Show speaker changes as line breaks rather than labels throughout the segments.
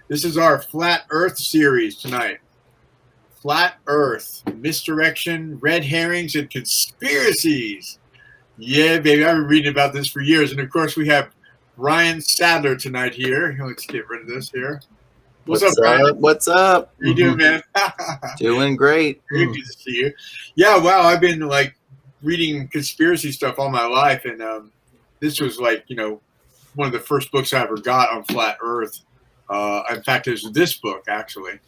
This is our Flat Earth series tonight. Flat Earth, Misdirection, Red Herrings, and Conspiracies. Yeah, baby, I've been reading about this for years. And, of course, we have Ryan Sadler tonight here. Let's get rid of this here. What's up, Ryan?
What's up?
How you doing, man?
Doing great.
Good to see you. Yeah, wow, I've been, reading conspiracy stuff all my life. And this was, one of the first books I ever got on Flat Earth. In fact, there's this book, actually.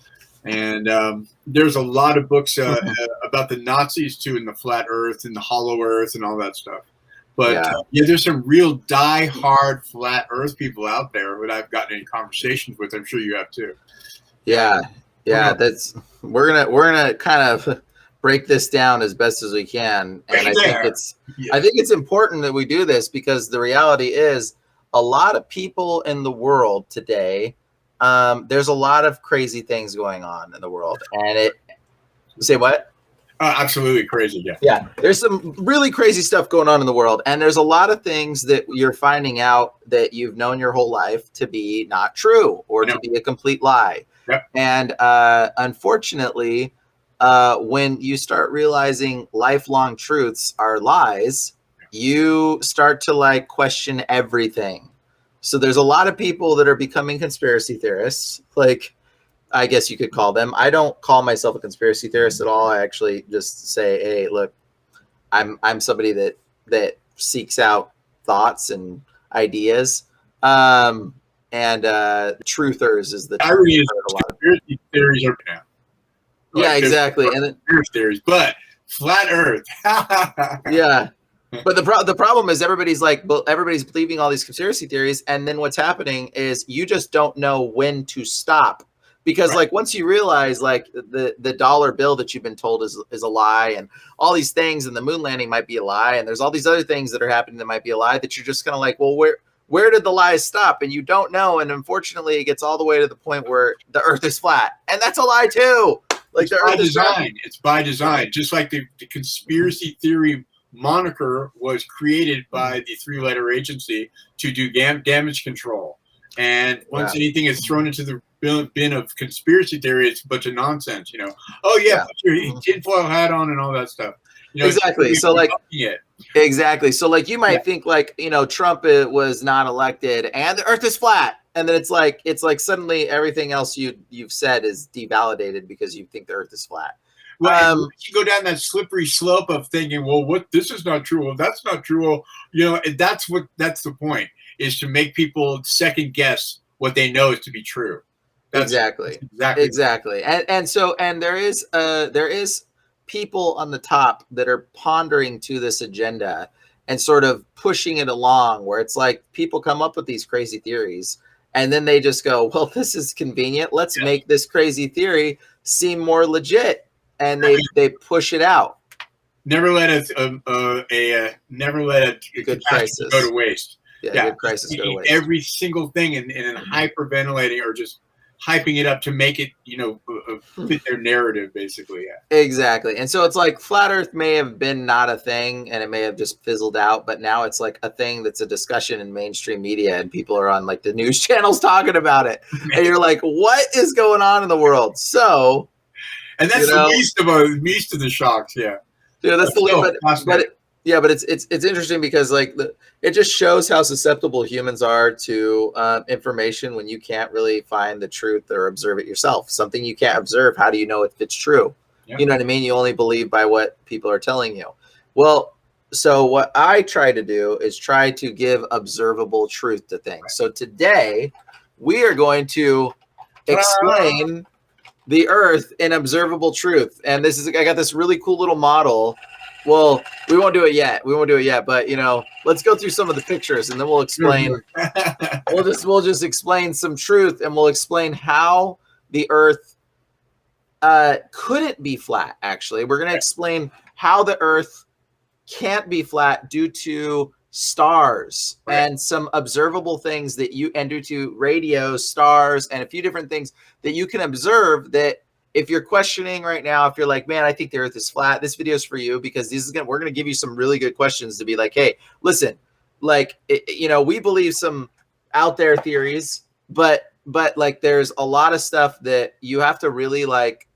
And there's a lot of books about the Nazis, too, in the Flat Earth and the Hollow Earth and all that stuff. But, there's some real die-hard Flat Earth people out there that I've gotten in conversations with. I'm sure you have, too.
Yeah. We're gonna kind of break this down as best as we can. And I think it's important that we do this because the reality is a lot of people in the world today, there's a lot of crazy things going on in the world. And say what?
Absolutely crazy, yeah.
Yeah, there's some really crazy stuff going on in the world. And there's a lot of things that you're finding out that you've known your whole life to be not true or to be a complete lie.
Yep.
And unfortunately, when you start realizing lifelong truths are lies, you start to question everything. So there's a lot of people that are becoming conspiracy theorists, I guess you could call them. I don't call myself a conspiracy theorist at all. I actually just say, hey, look, I'm somebody that seeks out thoughts and ideas. And truthers is the term.
Conspiracy theories are now.
Yeah, exactly. And then
theories, but Flat Earth.
Yeah. But the problem is everybody's believing all these conspiracy theories, and then what's happening is you just don't know when to stop. Because once you realize the dollar bill that you've been told is a lie, and all these things, and the moon landing might be a lie, and there's all these other things that are happening that might be a lie, that you're just kind of well, where did the lies stop? And you don't know. And unfortunately, it gets all the way to the point where the Earth is flat, and that's a lie too.
It's by design. It's by design. Just like the conspiracy theory moniker was created by the three-letter agency to do damage control. And once anything is thrown into the bin of conspiracy theory, it's a bunch of nonsense, put your tinfoil hat on and all that stuff.
Exactly. So exactly. So you might think Trump was not elected and the Earth is flat. And then it's like suddenly everything else you've said is devalidated because you think the Earth is flat.
Well, you go down that slippery slope of thinking, well, this is not true. Well, that's not true. Well, that's the point, is to make people second guess what they know is to be true.
Exactly. And there is people on the top that are pondering to this agenda and sort of pushing it along, where it's people come up with these crazy theories and then they just go, well, this is convenient. Let's make this crazy theory seem more legit. And they push it out.
Never let a
good crisis
go to waste.
Yeah, good crisis go to waste.
Every single thing and hyperventilating or just hyping it up to make it, fit their narrative, basically. Yeah.
Exactly. And so it's Flat Earth may have been not a thing and it may have just fizzled out, but now it's a thing that's a discussion in mainstream media and people are on the news channels talking about it. And you're what is going on in the world? So.
And that's the least of the shocks, yeah.
Yeah, that's the least. But it's interesting because it just shows how susceptible humans are to information when you can't really find the truth or observe it yourself. Something you can't observe, how do you know if it's true? Yeah. You know what I mean? You only believe by what people are telling you. Well, so what I try to do is try to give observable truth to things. So today we are going to explain the Earth in observable truth. And I got this really cool little model. Well, we won't do it yet. But let's go through some of the pictures and then we'll explain. we'll just explain some truth and we'll explain how the Earth couldn't be flat. Actually, we're going to explain how the Earth can't be flat due to stars and some observable things that due to radio, stars, and a few different things that you can observe. That if you're questioning right now, if you're man, I think the Earth is flat, this video is for you, because we're going to give you some really good questions to be hey, listen, we believe some out there theories, but like there's a lot of stuff that you have to really like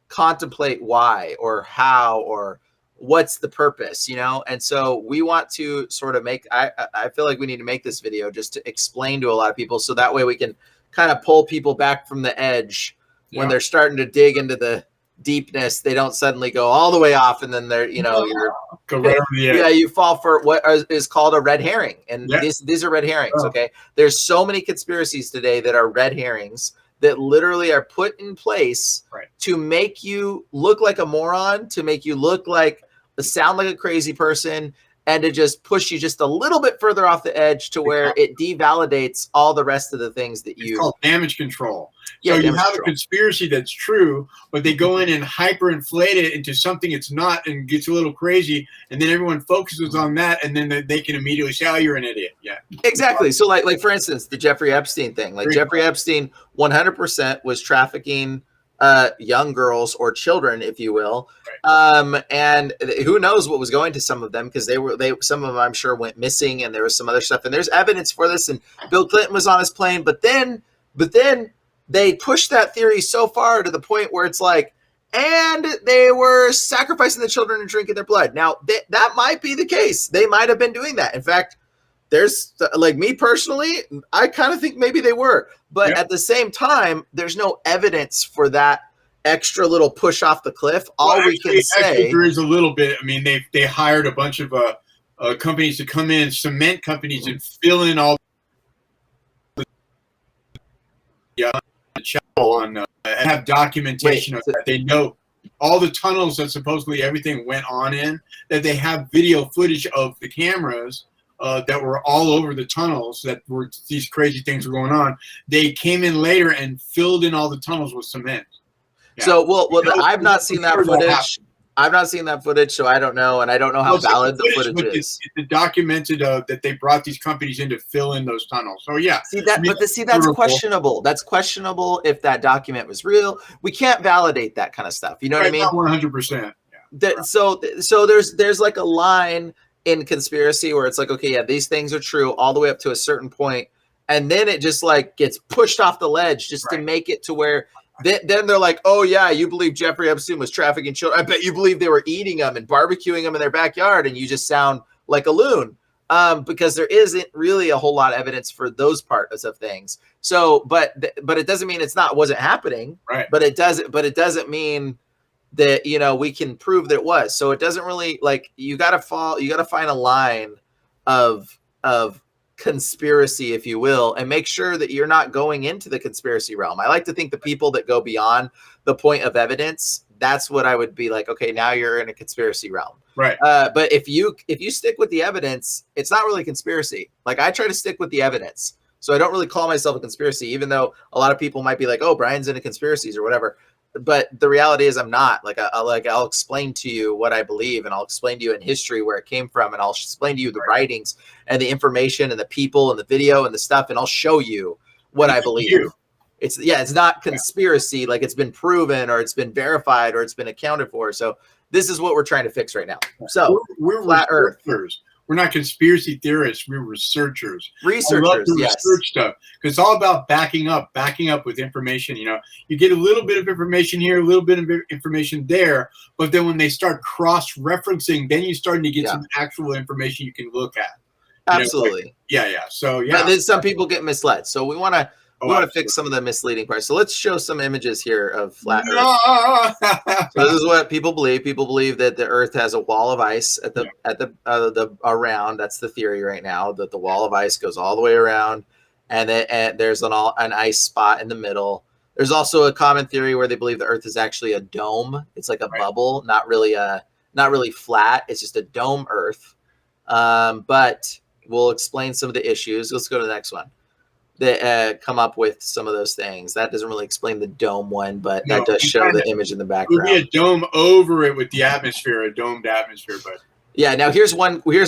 contemplate why or how or what's the purpose, you know? And so we want to sort of make, I feel like we need to make this video just to explain to a lot of people, so that way we can kind of pull people back from the edge when they're starting to dig into the deepness. They don't suddenly go all the way off, and then they're, you know, you fall for what is called a red herring. And these are red herrings. Okay. There's so many conspiracies today that are red herrings that literally are put in place to make you look like a moron, to make you look like, sound like a crazy person, and to just push you just a little bit further off the edge to where it devalidates all the rest of the things that you...
It's called damage control. So you have a conspiracy that's true, but they go in and hyperinflate it into something it's not and gets a little crazy, and then everyone focuses on that, and then they can immediately say, oh, you're an idiot. Yeah.
Exactly. So like for instance, the Jeffrey Epstein thing. Like Jeffrey Epstein 100% was trafficking young girls or children, if you will. And who knows what was going to some of them, because some of them I'm sure went missing, and there was some other stuff, and there's evidence for this. And Bill Clinton was on his plane, but then they pushed that theory so far to the point where it's like, and they were sacrificing the children and drinking their blood. Now that might be the case. They might have been doing that. In fact, there's like, me personally, I kind of think maybe they were, but at the same time, there's no evidence for that extra little push off the cliff. We can say
there is a little bit. I mean, they hired a bunch of companies to come in, cement companies, and fill in all and have documentation of that. They know all the tunnels that supposedly everything went on in, that they have video footage of the cameras that were all over the tunnels, that were these crazy things were going on. They came in later and filled in all the tunnels with cement.
Yeah. So, I've not seen that footage. I've not seen that footage, so I don't know, and I don't know how valid the footage is.
It's documented that they brought these companies in to fill in those tunnels. So yeah,
that's questionable. That's questionable if that document was real. We can't validate that kind of stuff. You know what I mean?
100%.
So there's like a line in conspiracy where it's like, okay, yeah, these things are true all the way up to a certain point, and then it just like gets pushed off the ledge just to make it to where. Then they're like, oh, yeah, you believe Jeffrey Epstein was trafficking children. I bet you believe they were eating them and barbecuing them in their backyard, and you just sound like a loon, because there isn't really a whole lot of evidence for those parts of things. So, but it doesn't mean wasn't happening.
Right.
But it doesn't mean that, you know, we can prove that it was. So it doesn't really, like, you got to find a line of conspiracy, if you will, and make sure that you're not going into the conspiracy realm. I like to think the people that go beyond the point of evidence, that's what I would be like, okay, now you're in a conspiracy realm.
Right.
But if you stick with the evidence, it's not really conspiracy. Like, I try to stick with the evidence. So I don't really call myself a conspiracy, even though a lot of people might be like, oh, Brian's into conspiracies or whatever. But the reality is I'm not. Like, I'll explain to you what I believe, and I'll explain to you in history where it came from, and I'll explain to you the writings and the information and the people and the video and the stuff, and I'll show you what I believe. It's not conspiracy, like it's been proven or it's been verified or it's been accounted for. So this is what we're trying to fix right now. So
we're flat Earth. We're not conspiracy theorists. We're researchers. I love to research stuff, because it's all about backing up with information. You know, you get a little bit of information here, a little bit of information there, but then when they start cross-referencing, then you're starting to get some actual information you can look at.
Absolutely.
So
but then some people get misled. So we want to fix some of the misleading parts. So let's show some images here of flat Earth. So this is what people believe. People believe that the Earth has a wall of ice at the around. That's the theory right now, that the wall of ice goes all the way around, and there's an ice spot in the middle. There's also a common theory where they believe the Earth is actually a dome. It's like a bubble, not really flat. It's just a dome Earth. But we'll explain some of the issues. Let's go to the next one. That come up with some of those things. That doesn't really explain the dome one, but that does show the image in the background.
There'll be a dome over it with the atmosphere, a domed atmosphere. But
yeah, now here's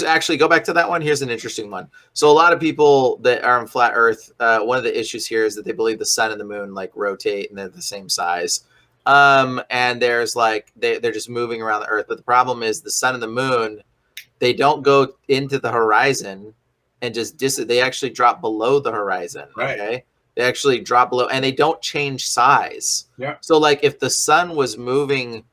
actually, go back to that one. Here's an interesting one. So a lot of people that are on flat Earth, one of the issues here is that they believe the sun and the moon like rotate and they're the same size. And there's like they're just moving around the Earth. But the problem is the sun and the moon, they don't go into the horizon and just they actually drop below the horizon.
Right.
Okay. They actually drop below, and they don't change size.
Yeah.
So like if the sun was moving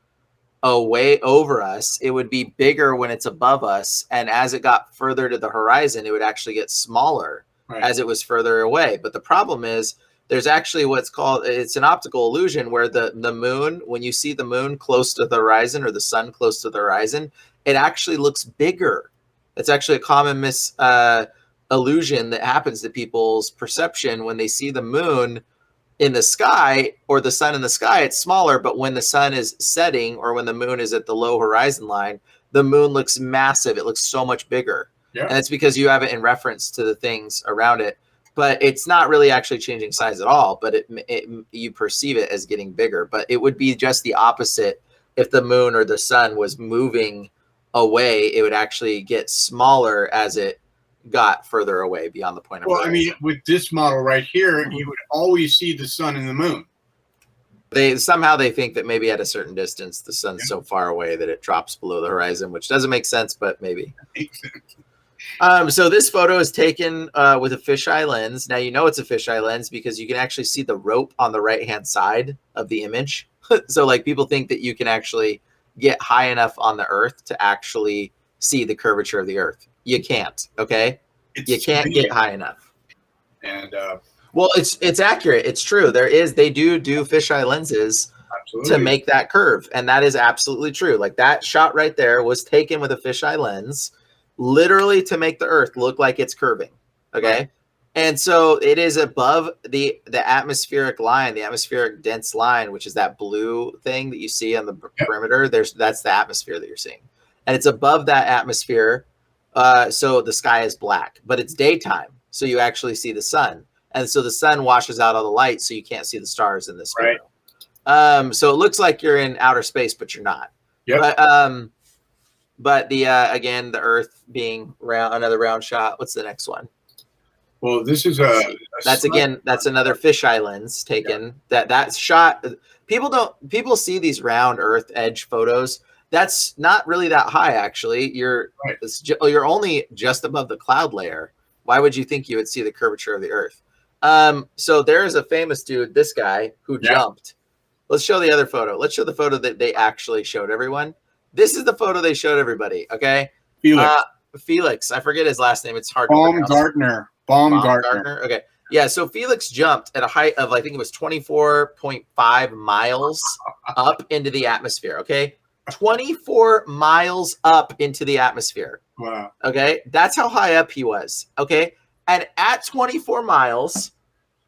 away over us, it would be bigger when it's above us, and as it got further to the horizon, it would actually get smaller as it was further away. But the problem is there's actually what's called, it's an optical illusion, where the moon, when you see the moon close to the horizon or the sun close to the horizon, it actually looks bigger. It's actually a common illusion that happens to people's perception when they see the moon in the sky or the sun in the sky. It's smaller, but when the sun is setting or when the moon is at the low horizon line, the moon looks massive. It looks so much bigger. Yeah. And it's because you have it in reference to the things around it, but it's not really actually changing size at all, but you perceive it as getting bigger. But it would be just the opposite. If the moon or the sun was moving away, it would actually get smaller as it got further away beyond the point of horizon.
I mean, with this model right here, you would always see the sun and the moon.
They think that maybe at a certain distance the sun's so far away that it drops below the horizon, which doesn't make sense, but maybe.
Makes sense.
So this photo is taken with a fisheye lens. Now you know it's a fisheye lens because you can actually see the rope on the right-hand side of the image. So like people think that you can actually get high enough on the Earth to actually see the curvature of the Earth. You can't, okay? You can't get high enough.
And
well, it's accurate. It's true. They do fisheye lenses to make that curve, and that is absolutely true. Like that shot right there was taken with a fisheye lens, literally to make the Earth look like it's curving. Okay, right. And so it is above the atmospheric line, the atmospheric dense line, which is that blue thing that you see on the perimeter. That's the atmosphere that you're seeing, and it's above that atmosphere. So the sky is black, but it's daytime, so you actually see the sun, and so the sun washes out all the light, so you can't see the stars in this photo. So it looks like you're in outer space, but you're not.
Yep.
But the again, the Earth being round, another round shot. What's the next one?
Well, this is
that's another fisheye lens taken. That shot. People see these round Earth edge photos. That's not really that high, actually. You're only just above the cloud layer. Why would you think you would see the curvature of the Earth? So there is a famous dude, this guy, who jumped. Let's show the other photo. Let's show the photo that they actually showed everyone. This is the photo they showed everybody, okay? Felix. I forget his last name. It's hard to pronounce. Baumgartner. Okay. Yeah, so Felix jumped at a height of, I think it was 24.5 miles up into the atmosphere, okay? 24 miles up into the atmosphere.
Wow.
Okay. That's how high up he was. Okay. And at 24 miles,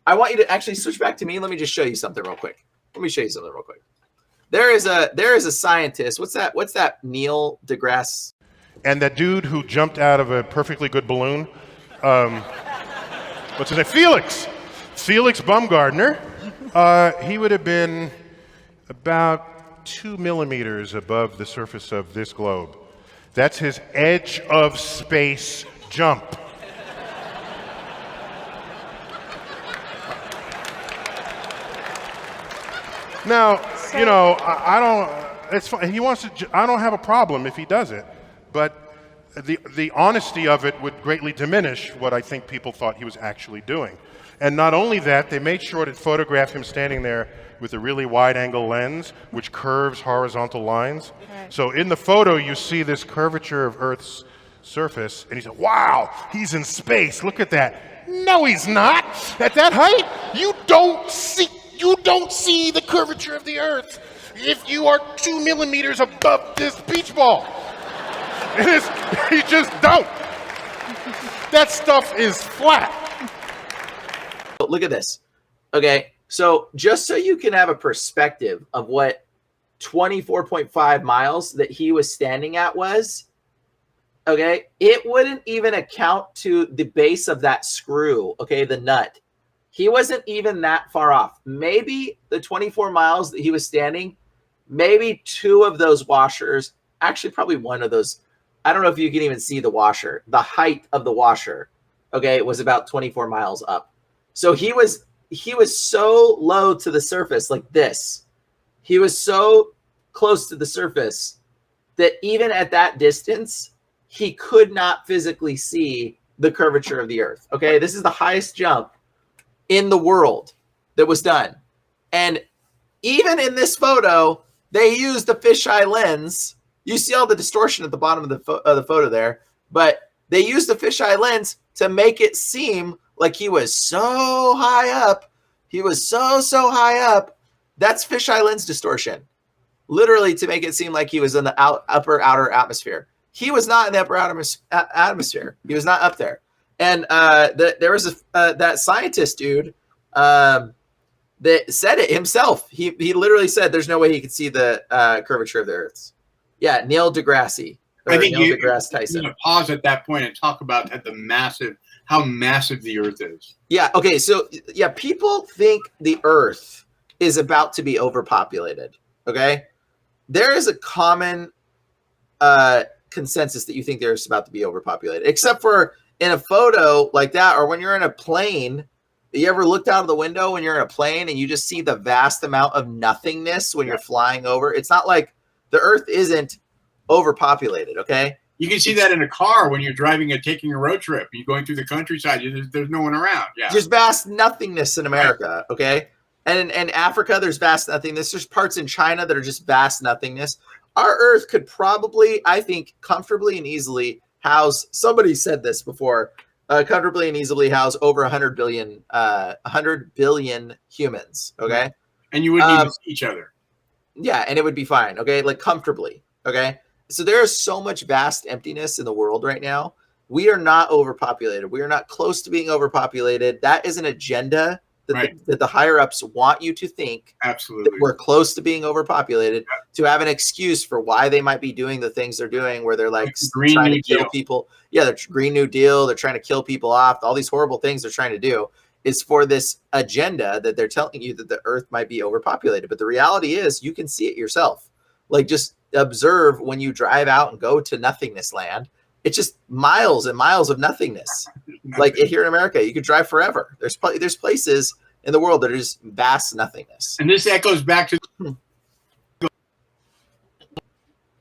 I want you to actually switch back to me. Let me just show you something real quick. There is a scientist. What's that? Neil deGrasse.
And that dude who jumped out of a perfectly good balloon. What's his name? Felix Baumgartner. He would have been about 2 millimeters above the surface of this globe. That's his edge of space jump. Now, you know, I don't. It's fine. He wants to. I don't have a problem if he does it, but the honesty of it would greatly diminish what I think people thought he was actually doing. And not only that, they made sure to photograph him standing there with a really wide-angle lens, which curves horizontal lines. Right. So in the photo, you see this curvature of Earth's surface, and he said, "Wow, he's in space. Look at that." No, he's not. At that height, you don't see the curvature of the Earth if you are 2 millimeters above this beach ball. You just don't. That stuff is flat.
Look at this. Okay, so just so you can have a perspective of what 24.5 miles that he was standing at was, okay, it wouldn't even account to the base of that screw, okay, the nut. He wasn't even that far off. Maybe the 24 miles that he was standing, maybe 2 of those washers, actually probably 1 of those, I don't know if you can even see the washer. The height of the washer, okay, was about 24 miles up. So he was so low to the surface like this. He was so close to the surface that even at that distance, he could not physically see the curvature of the Earth. Okay, this is the highest jump in the world that was done. And even in this photo, they used the fisheye lens. You see all the distortion at the bottom of the photo there, but they used the fisheye lens to make it seem like he was so high up. He was so high up. That's fisheye lens distortion, literally, to make it seem like he was in the upper outer atmosphere. He was not in the upper atmosphere. He was not up there. And there was that scientist dude that said it himself. He literally said there's no way he could see the curvature of the Earth. Yeah, Neil deGrasse.
I think
Neil deGrasse Tyson.
You pause at that point and talk about how massive the Earth is.
Yeah. Okay. So yeah, people think the Earth is about to be overpopulated. Okay, there is a common consensus that you think there's about to be overpopulated, except for in a photo like that, or when you're in a plane. You ever looked out of the window when you're in a plane and you just see the vast amount of nothingness when you're flying over? It's not like the Earth isn't overpopulated, okay?
You can see that in a car when you're driving and taking a road trip. You're going through the countryside. There's no one around. Yeah,
there's vast nothingness in America, okay? And in Africa, there's vast nothingness. There's parts in China that are just vast nothingness. Our Earth could probably, I think, comfortably and easily house. Somebody said this before. Comfortably and easily house over 100 billion humans. Okay,
and you wouldn't even see each other.
Yeah, and it would be fine. Okay, like comfortably. Okay, so there is so much vast emptiness in the world right now. We are not overpopulated. We are not close to being overpopulated. That is an agenda that the higher ups want you to think.
Absolutely,
that we're close to being overpopulated, to have an excuse for why they might be doing the things they're doing, where they're like trying to kill people. Yeah, the Green New Deal. They're trying to kill people off. All these horrible things they're trying to do is for this agenda that they're telling you that the Earth might be overpopulated. But the reality is, you can see it yourself. Like, just observe when you drive out and go to nothingness land. It's just miles and miles of nothingness. Like here in America, you could drive forever. There's places in the world that are just vast nothingness.
And this echoes back to the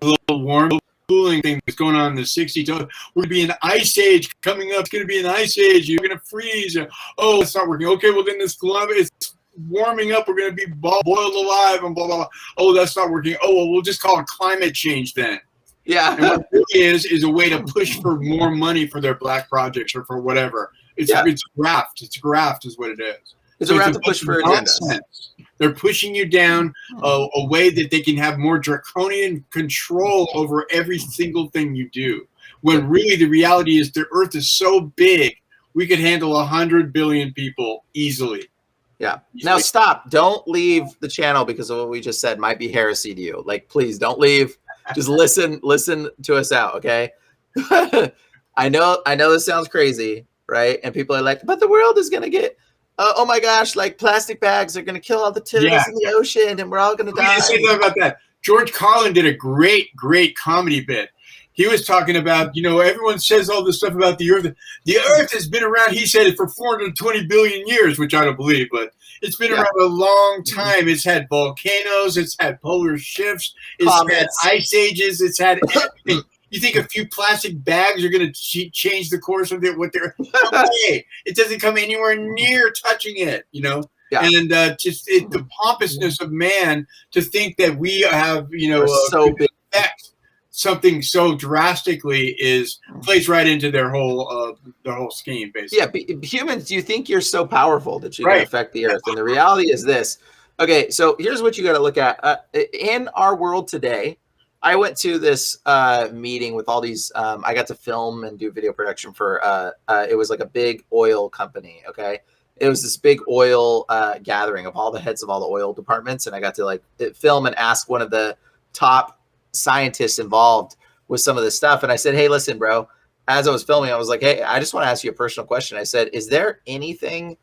little warm cooling thing that's going on in the 60s. We're going to be an ice age coming up. It's going to be an ice age. You're going to freeze. Oh, it's not working. Okay, well then this it's warming up. We're going to be boiled alive and blah, blah, blah. Oh, that's not working. Oh, well, we'll just call it climate change then.
Yeah.
And what it really is a way to push for more money for their black projects or for whatever. It's graft. It's graft is what it is.
It's a graft to push for agendas.
They're pushing you down a way that they can have more draconian control over every single thing you do. When really the reality is the Earth is so big, we could handle 100 billion people easily.
Yeah. Now stop. Don't leave the channel because of what we just said might be heresy to you. Like, please don't leave. Just listen to us out, okay? I know this sounds crazy, right? And people are like, but the world is gonna get oh my gosh, like plastic bags are gonna kill all the turtles in the ocean and we're all gonna die.
Say about that. George Carlin did a great comedy bit. He was talking about, everyone says all this stuff about the Earth. The Earth has been around, he said it for 420 billion years, which I don't believe, but it's been around a long time. It's had volcanoes, it's had polar shifts, it's had ice ages, it's had everything. You think a few plastic bags are going to change the course of what they're? Okay, it doesn't come anywhere near touching it, Yeah. And the pompousness of man to think that we have,
so big
effect something so drastically plays right into their whole scheme, basically.
Yeah, humans, you think you're so powerful that you can affect the Earth, and the reality is this. Okay, so here's what you got to look at in our world today. I went to this meeting with all these. I got to film and do video production for. It was like a big oil company. Okay, it was this big oil gathering of all the heads of all the oil departments, and I got to film and ask one of the top scientists involved with some of this stuff. And I said, hey, listen, bro. As I was filming, I was like, hey, I just want to ask you a personal question. I said, is there anything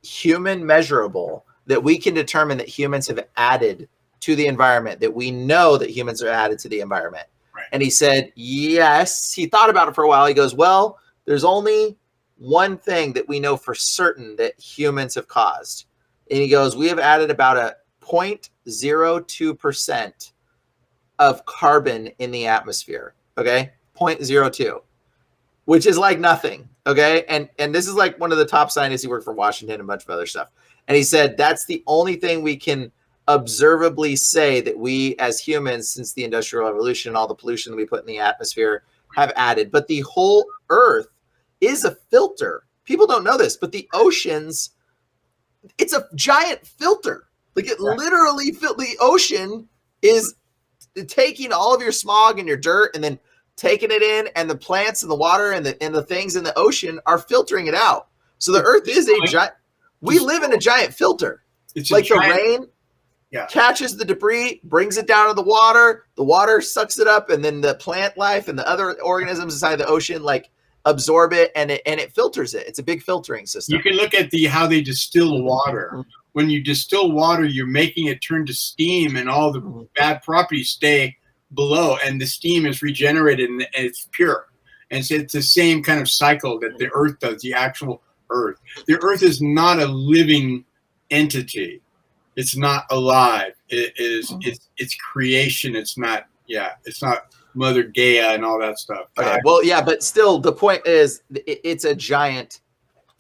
human measurable that we can determine that humans have added to the environment, that we know that humans are added to the environment?
Right.
And he said, yes. He thought about it for a while. He goes, well, there's only one thing that we know for certain that humans have caused. And he goes, we have added about a 0.02% of carbon in the atmosphere. Okay. 0.02, which is like nothing. Okay. And this is like one of the top scientists. He worked for Washington and a bunch of other stuff. And he said, that's the only thing we can observably say that we as humans, since the Industrial Revolution, all the pollution that we put in the atmosphere, have added. But the whole earth is a filter. People don't know this, but the oceans, it's a giant filter. Like it literally, the ocean is taking all of your smog and your dirt and then taking it in, and the plants and the water and the things in the ocean are filtering it out. So the earth is a giant, we live in a giant filter. It's like the rain catches the debris, brings it down to the water sucks it up, and then the plant life and the other organisms inside the ocean like absorb it, and it filters it. It's a big filtering system.
You can look at how they distill water. When you distill water, you're making it turn to steam, and all the bad properties stay below, and the steam is regenerated and it's pure. And so it's the same kind of cycle that the earth does, the actual earth. The earth is not a living entity. It's not alive. It's creation. It's not Mother Gaia and all that stuff.
Okay. Well, yeah, but still the point is it's a giant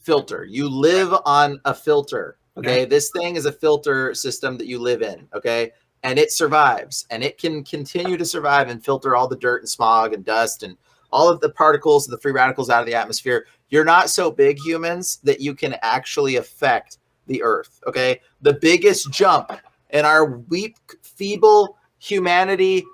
filter. You live on a filter. Okay. This thing is a filter system that you live in. Okay. And it survives, and it can continue to survive and filter all the dirt and smog and dust and all of the particles and the free radicals out of the atmosphere. You're not so big, humans, that you can actually affect the earth. Okay. The biggest jump in our weak, feeble humanity,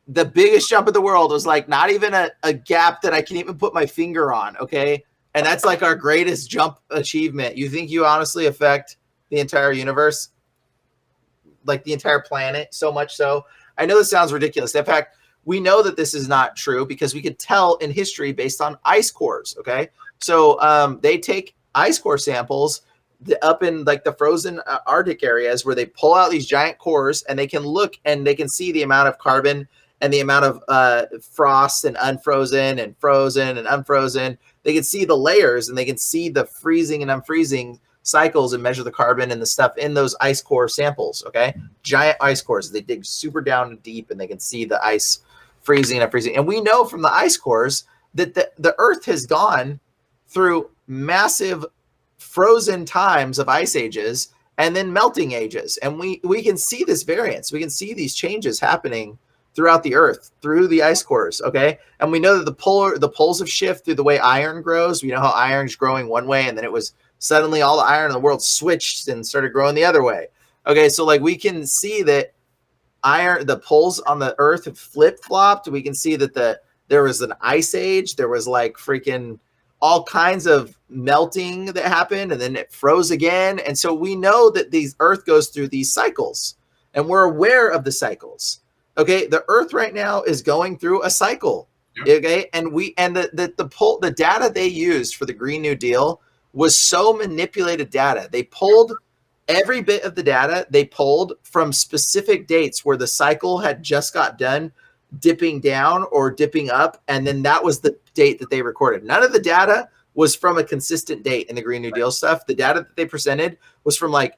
the biggest jump in the world was like not even a gap that I can even put my finger on. Okay. And that's like our greatest jump achievement. You think you honestly affect the entire universe? Like the entire planet, so much so. I know this sounds ridiculous. In fact, we know that this is not true because we could tell in history based on ice cores. Okay. So they take ice core samples up in like the frozen Arctic areas where they pull out these giant cores, and they can look and they can see the amount of carbon and the amount of frost and unfrozen and frozen and unfrozen. They can see the layers, and they can see the freezing and unfreezing cycles and measure the carbon and the stuff in those ice core samples. Okay. Giant ice cores. They dig super down deep, and they can see the ice freezing and unfreezing. And we know from the ice cores that the earth has gone through massive frozen times of ice ages and then melting ages. And we can see this variance. We can see these changes happening throughout the earth through the ice cores. Okay. And we know that the poles have shifted through the way iron grows. We know how iron's growing one way, and then it was suddenly all the iron in the world switched and started growing the other way. Okay. So like we can see that the poles on the earth have flip-flopped. We can see that there was an ice age. There was like freaking all kinds of melting that happened, and then it froze again. And so we know that the earth goes through these cycles, and we're aware of the cycles. Okay. The earth right now is going through a cycle. Yep. Okay. And the data they used for the Green New Deal was so manipulated data. They pulled every bit of the data they pulled from specific dates where the cycle had just got done dipping down or dipping up. And then that was the date that they recorded. None of the data was from a consistent date in the Green New Deal stuff. The data that they presented was from like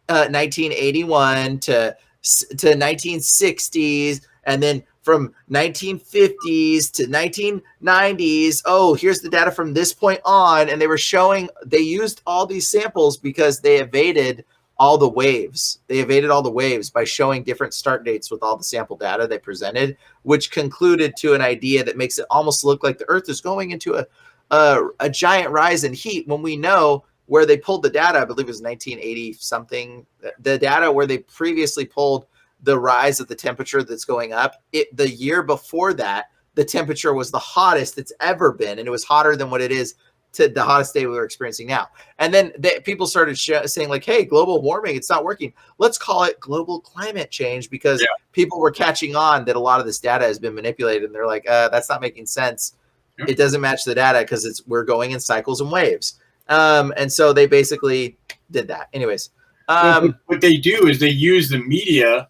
1981 to 1960s, and then from 1950s to 1990s. Oh, here's the data from this point on. And they were showing, they used all these samples because they evaded all the waves. They evaded all the waves by showing different start dates with all the sample data they presented, which concluded to an idea that makes it almost look like the earth is going into a giant rise in heat, when we know where they pulled the data. I believe it was 1980 something, the data where they previously pulled the rise of the temperature that's going up. The year before that, the temperature was the hottest it's ever been, and it was hotter than what it is to the hottest day we were experiencing now. And then people started saying like, hey, global warming, it's not working. Let's call it global climate change, because people were catching on that a lot of this data has been manipulated. And they're like, that's not making sense. It doesn't match the data because we're going in cycles and waves. And so they basically did that. Anyways.
What they do is they use the media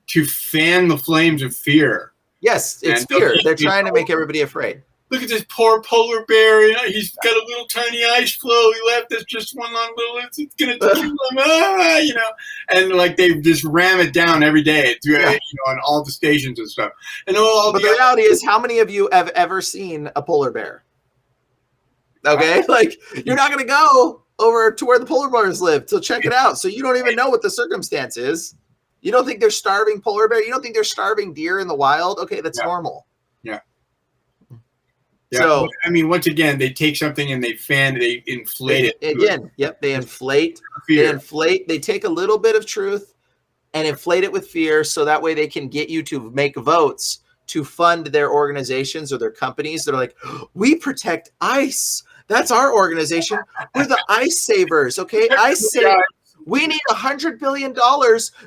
to fan the flames of fear.
Yes, it's fear. They're trying to make everybody afraid.
Look at this poor polar bear. He's got a little tiny ice floe. He left us just one long little. It's going to kill him. And like they just ram it down every day on all the stations and stuff. And
but the reality is, how many of you have ever seen a polar bear? Okay, like you're not going to go over to where the polar bears live to check it out. So you don't even know what the circumstance is. You don't think they're starving polar bear. You don't think they're starving deer in the wild. Okay, that's normal.
Yeah.
Yeah. So
I mean, once again, they take something and they inflate it.
Again, yep, they inflate. Fear. They inflate. They take a little bit of truth and inflate it with fear, so that way they can get you to make votes to fund their organizations or their companies that are like, we protect ICE. That's our organization. We're the ICE savers. Okay, ICE savers. We need $100 billion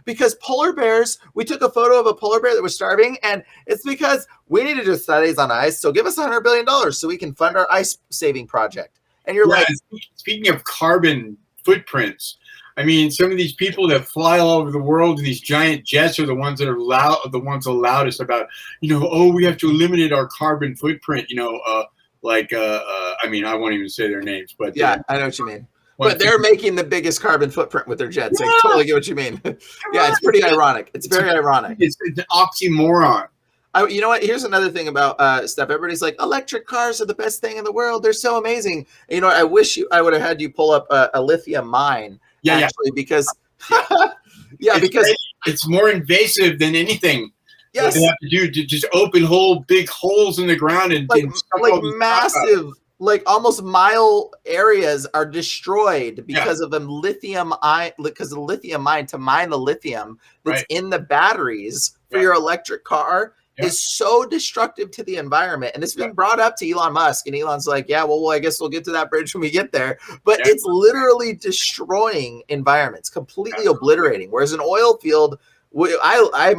because polar bears, we took a photo of a polar bear that was starving, and it's because we need to do studies on ice. So give us $100 billion so we can fund our ice saving project. And you're like,
speaking of carbon footprints, I mean, some of these people that fly all over the world in these giant jets are the ones that are the loudest about, we have to eliminate our carbon footprint, I mean, I won't even say their names, but
yeah, I know what you mean. But they're making the biggest carbon footprint with their jets. I totally get what you mean. Yeah, it's pretty ironic. It's very ironic.
It's an oxymoron.
You know what? Here's another thing about stuff. Everybody's like, electric cars are the best thing in the world. They're so amazing. And, I wish I would have had you pull up a lithium mine. Because because
it's more invasive than anything.
Yes.
What they have to do to just open big holes in the ground and
like massive. Like almost mile areas are destroyed because of them because of the lithium mine to mine the lithium that's in the batteries for your electric car is so destructive to the environment. And it's been brought up to Elon Musk, and Elon's like, well, I guess we'll get to that bridge when we get there. But it's literally destroying environments, completely obliterating. Whereas an oil field, I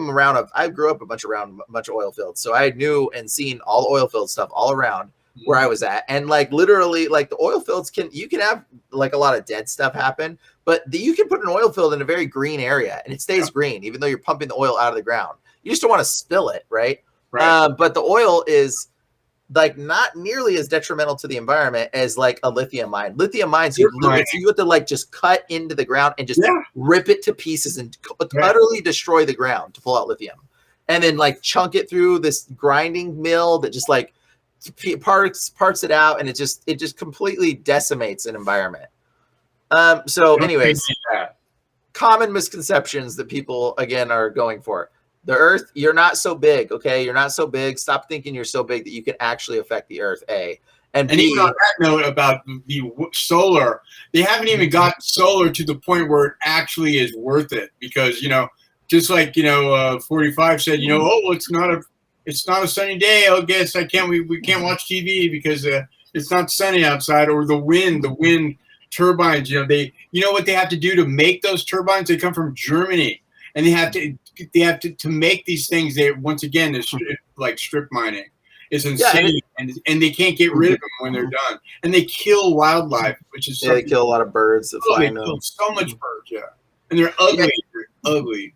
grew up around a bunch of oil fields. So I knew and seen all the oil field stuff all around where I was at. And literally the oil fields you can have a lot of dead stuff happen, but you can put an oil field in a very green area and it stays green, even though you're pumping the oil out of the ground. You just don't want to spill it. Right. But the oil is not nearly as detrimental to the environment as a lithium mine. Lithium mines, you have to just cut into the ground and just rip it to pieces and utterly destroy the ground to pull out lithium. And then chunk it through this grinding mill that just parts it out, and it just completely decimates an environment. So anyways, common misconceptions that people again are going for. The earth, you're not so big, okay? You're not so big. Stop thinking you're so big that you can actually affect the earth, A. And B,
even on that note about the solar, they haven't even got solar to the point where it actually is worth it, because just 45 said, it's not a sunny day. I guess we can't watch TV because it's not sunny outside. Or the wind turbines. What they have to do to make those turbines? They come from Germany, and they have to make these things. Once again, it's like strip mining. It's insane, and they can't get rid of them when they're done. And they kill wildlife, which is
they kill a lot of birds that fly.
They kill so much birds, and they're ugly. They're ugly.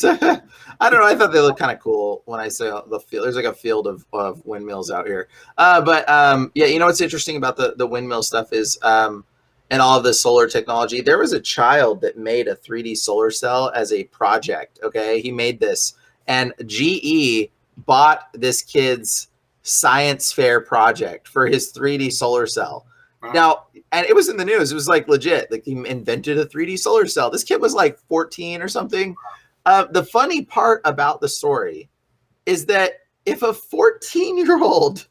I don't know. I thought they looked kind of cool when I say the field. There's a field of windmills out here. What's interesting about the windmill stuff is, and all of the solar technology. There was a child that made a 3D solar cell as a project. Okay, he made this, and GE bought this kid's science fair project for his 3D solar cell. Wow. Now, and it was in the news. It was legit. He invented a 3D solar cell. This kid was 14 or something. The funny part about the story is that if a 14-year-old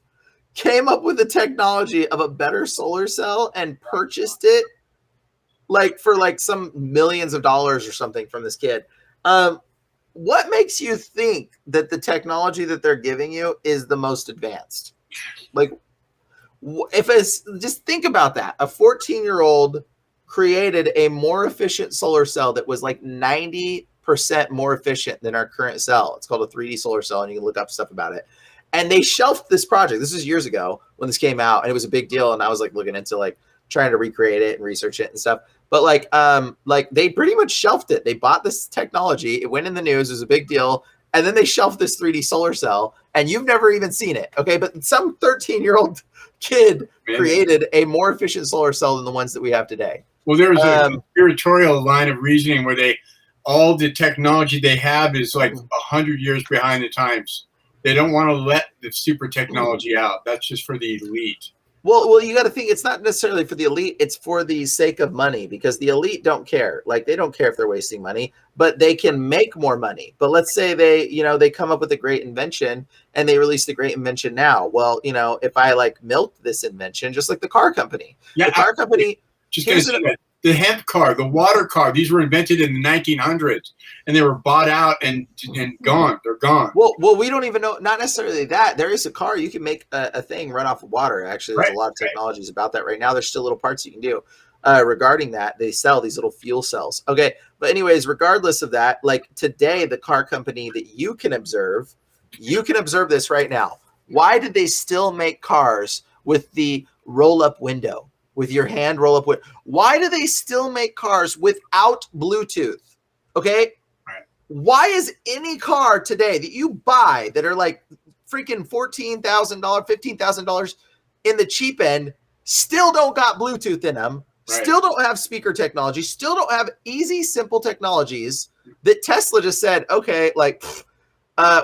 came up with the technology of a better solar cell and purchased it for some millions of dollars or something from this kid, what makes you think that the technology that they're giving you is the most advanced? Just think about that. A 14-year-old created a more efficient solar cell that was 90% more efficient than our current cell. It's called a 3D solar cell, and you can look up stuff about it. And they shelved this project. This was years ago when this came out, and it was a big deal. And I was looking into trying to recreate it and research it and stuff. But they pretty much shelved it. They bought this technology. It went in the news. It was a big deal. And then they shelved this 3D solar cell, and you've never even seen it. Okay, but some 13-year-old kid created a more efficient solar cell than the ones that we have today.
Well, there was a conspiratorial line of reasoning where all the technology they have is 100 years behind the times. They don't want to let the super technology out. That's just for the elite.
Well, you got to think it's not necessarily for the elite. It's for the sake of money, because the elite don't care. Like, they don't care if they're wasting money, but they can make more money. But let's say they come up with a great invention and they release the great invention now. Well, if I like milked this invention, just like the car company,
the car company, just going to say that. The hemp car, the water car, these were invented in the 1900s, and they were bought out and gone. They're gone.
Well, we don't even know, not necessarily that. There is a car, you can make a thing run off of water. Actually, there's a lot of technologies about that right now. There's still little parts you can do regarding that. They sell these little fuel cells. Okay, but anyways, regardless of that, like today, the car company that you can observe this right now. Why did they still make cars with the roll-up window? With your hand roll up with. Why do they still make cars without Bluetooth? Okay.
Right.
Why is any car today that you buy that are like freaking $14,000, $15,000 in the cheap end still don't got Bluetooth in them, still don't have speaker technology, still don't have easy, simple technologies that Tesla just said, okay, like,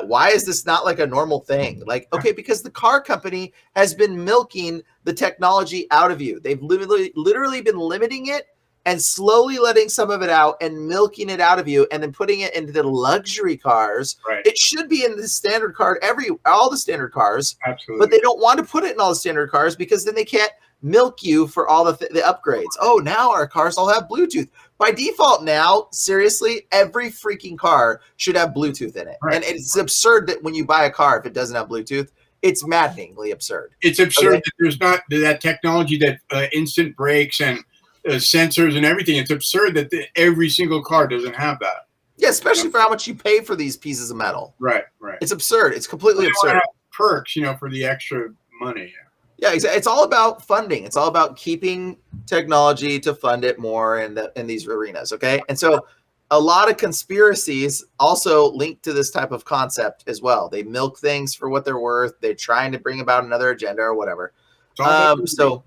why is this not like a normal thing? Like, okay, because the car company has been milking the technology out of you. They've literally been limiting it and slowly letting some of it out and milking it out of you, and then putting it into the luxury cars.
Right.
It should be in the standard car, all the standard cars.
Absolutely.
But they don't want to put it in all the standard cars because then they can't milk you for all the upgrades. Oh, now our cars all have Bluetooth. By default now, seriously, every freaking car should have Bluetooth in it. Right. And it's absurd that when you buy a car, if it doesn't have Bluetooth, it's maddeningly absurd.
It's absurd that there's not that technology, that instant brakes and sensors and everything. It's absurd that every single car doesn't have that.
Yeah, especially for how much you pay for these pieces of metal.
Right.
It's absurd. It's completely absurd.
Perks, for the extra money.
Yeah, exactly. It's all about funding. It's all about keeping technology to fund it more in these arenas, okay? And so a lot of conspiracies also link to this type of concept as well. They milk things for what they're worth. They're trying to bring about another agenda or whatever. So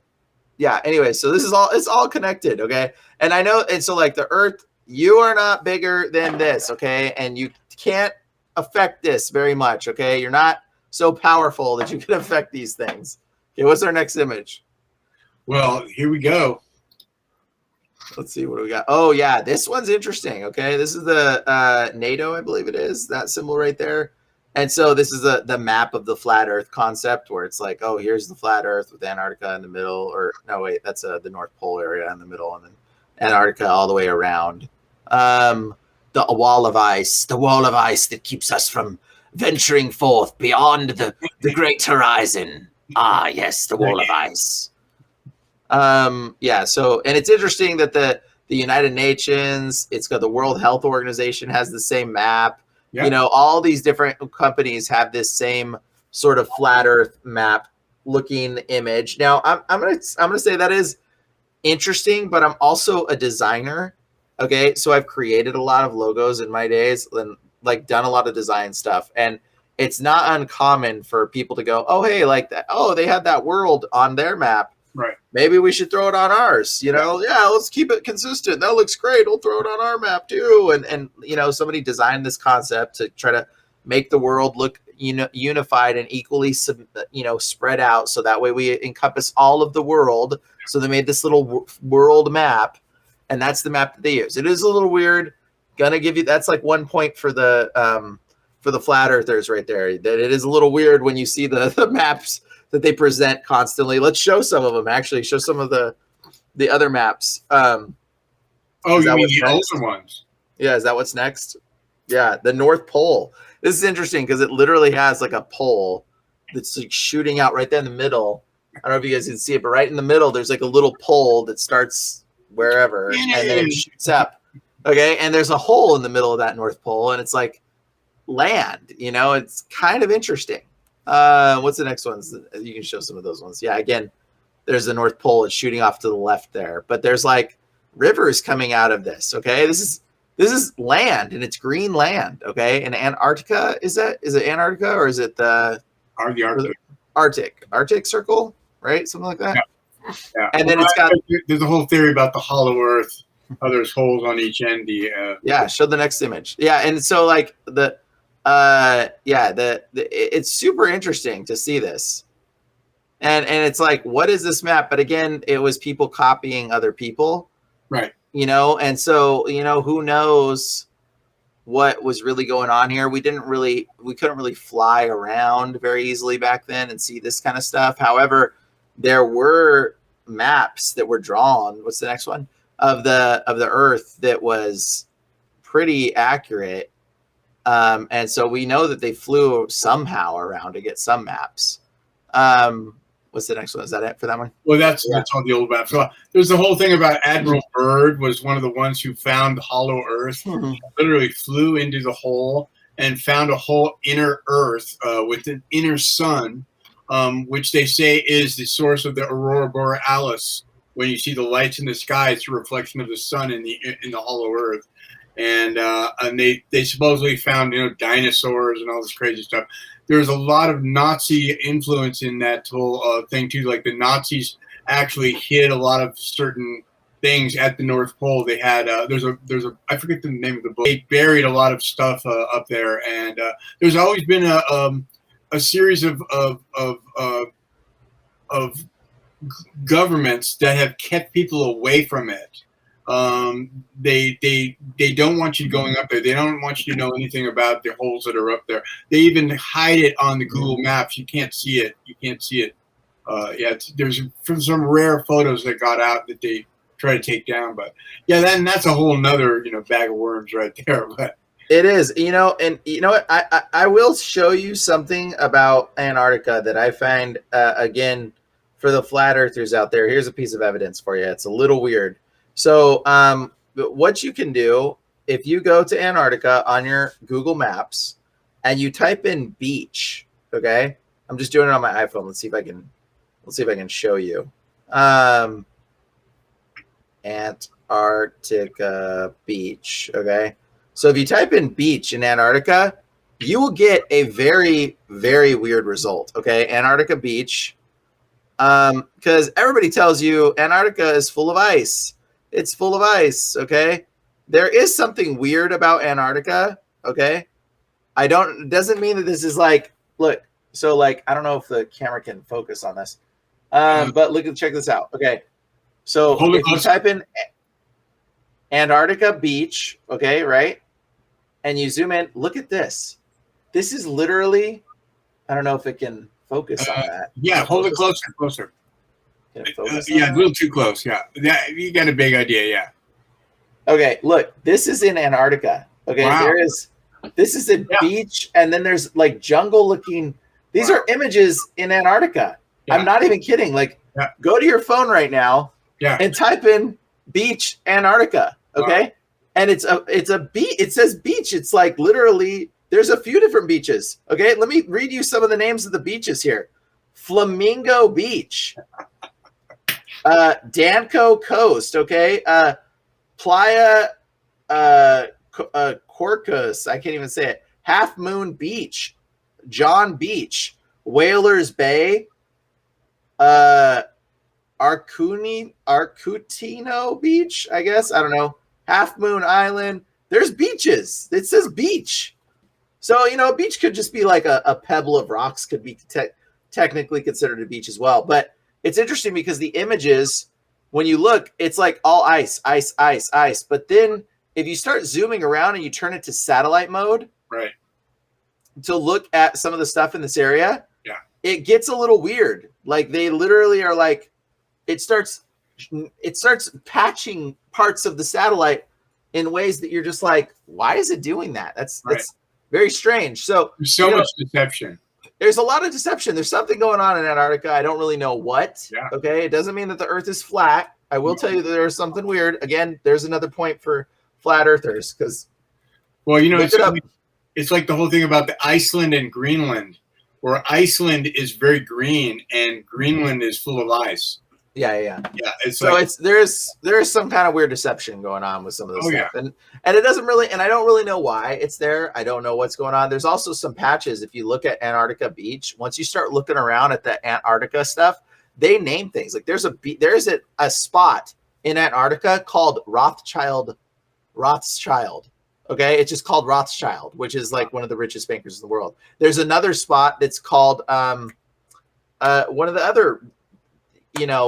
yeah, anyway, so it's all connected, okay? And I know, and so like the Earth, you are not bigger than this, okay? And you can't affect this very much, okay? You're not so powerful that you can affect these things. Okay, what's our next image?
Well, here we go.
Let's see what do we got. Oh yeah, this one's interesting. Okay, this is the NATO, I believe it is, that symbol right there. And so this is the map of the flat Earth concept, where it's like, oh, here's the flat Earth with Antarctica in the middle, or no, wait, that's the North Pole area in the middle, and then Antarctica all the way around. The wall of ice that keeps us from venturing forth beyond the great horizon. Ah, yes, the wall of ice. Yeah, so, and it's interesting that the United Nations, it's got the World Health Organization has the same map. Yep. All these different companies have this same sort of flat Earth map looking image. Now, I'm gonna say that is interesting, but I'm also a designer. Okay, so I've created a lot of logos in my days and like done a lot of design stuff, and it's not uncommon for people to go, oh, hey, like that. Oh, they had that world on their map.
Right.
Maybe we should throw it on ours. Yeah, let's keep it consistent. That looks great. We'll throw it on our map too. And somebody designed this concept to try to make the world look unified and equally spread out, so that way we encompass all of the world. So they made this little world map, and that's the map that they use. It is a little weird. Gonna give you, that's like 1 point for the flat earthers right there. That it is a little weird when you see the maps that they present constantly. Let's show some of them. Actually, show some of the other maps.
Oh, you mean the older ones?
Yeah, is that what's next? Yeah, the North Pole. This is interesting because it literally has like a pole that's like shooting out right there in the middle. I don't know if you guys can see it, but right in the middle, there's like a little pole that starts wherever, and then it shoots up. Okay, and there's a hole in the middle of that North Pole, and it's like land. It's kind of interesting. What's the next ones? You can show some of those ones. Yeah, again, there's the North Pole. It's shooting off to the left there, but there's like rivers coming out of this. Okay, this is land, and it's green land. Okay, and Antarctica, is it Antarctica, or is it the Arctic Circle, right? Something like that.
Yeah.
And then it's got,
there's a whole theory about the hollow Earth. How there's holes on each end.
Yeah, show the next image. Yeah, and so like it's super interesting to see this. And it's like, what is this map? But again, it was people copying other people.
Right.
You know, and so, you know, who knows what was really going on here. We couldn't really fly around very easily back then and see this kind of stuff. However, there were maps that were drawn. What's the next one? Of the Earth that was pretty accurate. And so we know that they flew somehow around to get some maps. What's the next one? Is that it for that one?
Well, that's all the old maps. So there's the whole thing about Admiral Byrd was one of the ones who found hollow Earth. Literally flew into the hole and found a whole inner Earth with an inner sun, which they say is the source of the aurora borealis. When you see the lights in the sky, it's a reflection of the sun in the hollow Earth. And they supposedly found, you know, dinosaurs and all this crazy stuff. There's a lot of Nazi influence in that whole thing too. Like the Nazis actually hid a lot of certain things at the North Pole. They had there's a I forget the name of the book. They buried a lot of stuff up there, and there's always been a series of governments that have kept people away from it. They don't want you going up there. They don't want you to know anything about the holes that are up there. They even hide it on the Google Maps. You can't see it. There's some rare photos that got out that they try to take down, but yeah, then that's a whole nother, you know, bag of worms right there. But
it is, you know, and you know what, I will show you something about Antarctica that I find again, for the flat earthers out there. Here's a piece of evidence for you. It's a little weird. So what you can do, if you go to Antarctica on your Google Maps and you type in beach, okay? I'm just doing it on my iPhone. Let's see if I can show you. Antarctica beach, okay? So if you type in beach in Antarctica, you will get a very, very weird result, okay? Antarctica beach. Because everybody tells you Antarctica is full of ice. It's full of ice, okay? There is something weird about Antarctica, okay? It doesn't mean that this is like, look, so like, I don't know if the camera can focus on this. But check this out, okay? So if you type in Antarctica beach, okay, right? And you zoom in, look at this. This is literally, I don't know if it can focus on that.
Yeah, hold it closer. Yeah, a little too close. Yeah, you got a big idea. Yeah.
Okay, look, this is in Antarctica. Okay,
wow.
This is a beach, and then there's like jungle looking. These are images in Antarctica. Yeah. I'm not even kidding. Like, go to your phone right now and type in beach Antarctica. Okay, wow. And it's a beach. It says beach. It's like literally. There's a few different beaches. Okay, let me read you some of the names of the beaches here. Flamingo Beach. Danco Coast, okay? Playa Corcus, I can't even say it. Half Moon Beach, John Beach, Whalers Bay, Arcutino Beach, I guess. I don't know. Half Moon Island. There's beaches. It says beach. So, you know, a beach could just be like a pebble of rocks, could be technically considered a beach as well. But it's interesting because the images, when you look, it's like all ice, ice, ice, ice. But then if you start zooming around and you turn it to satellite mode,
right, to
look at some of the stuff in this area, it gets a little weird. Like they literally are like, it starts patching parts of the satellite in ways that you're just like, why is it doing that? That's very strange. So
there's so much deception.
There's a lot of deception. There's something going on in Antarctica. I don't really know what. Yeah. Okay. It doesn't mean that the Earth is flat. I will tell you that there's something weird. Again, there's another point for flat earthers because.
Well, you know, it's like the whole thing about the Iceland and Greenland, where Iceland is very green and Greenland is full of ice.
Yeah. There is some kind of weird deception going on with some of this stuff, and it doesn't really, and I don't really know why it's there. I don't know what's going on. There's also some patches. If you look at Antarctica Beach, once you start looking around at the Antarctica stuff, they name things like there's a spot in Antarctica called Rothschild. Okay, it's just called Rothschild, which is like one of the richest bankers in the world. There's another spot that's called one of the other,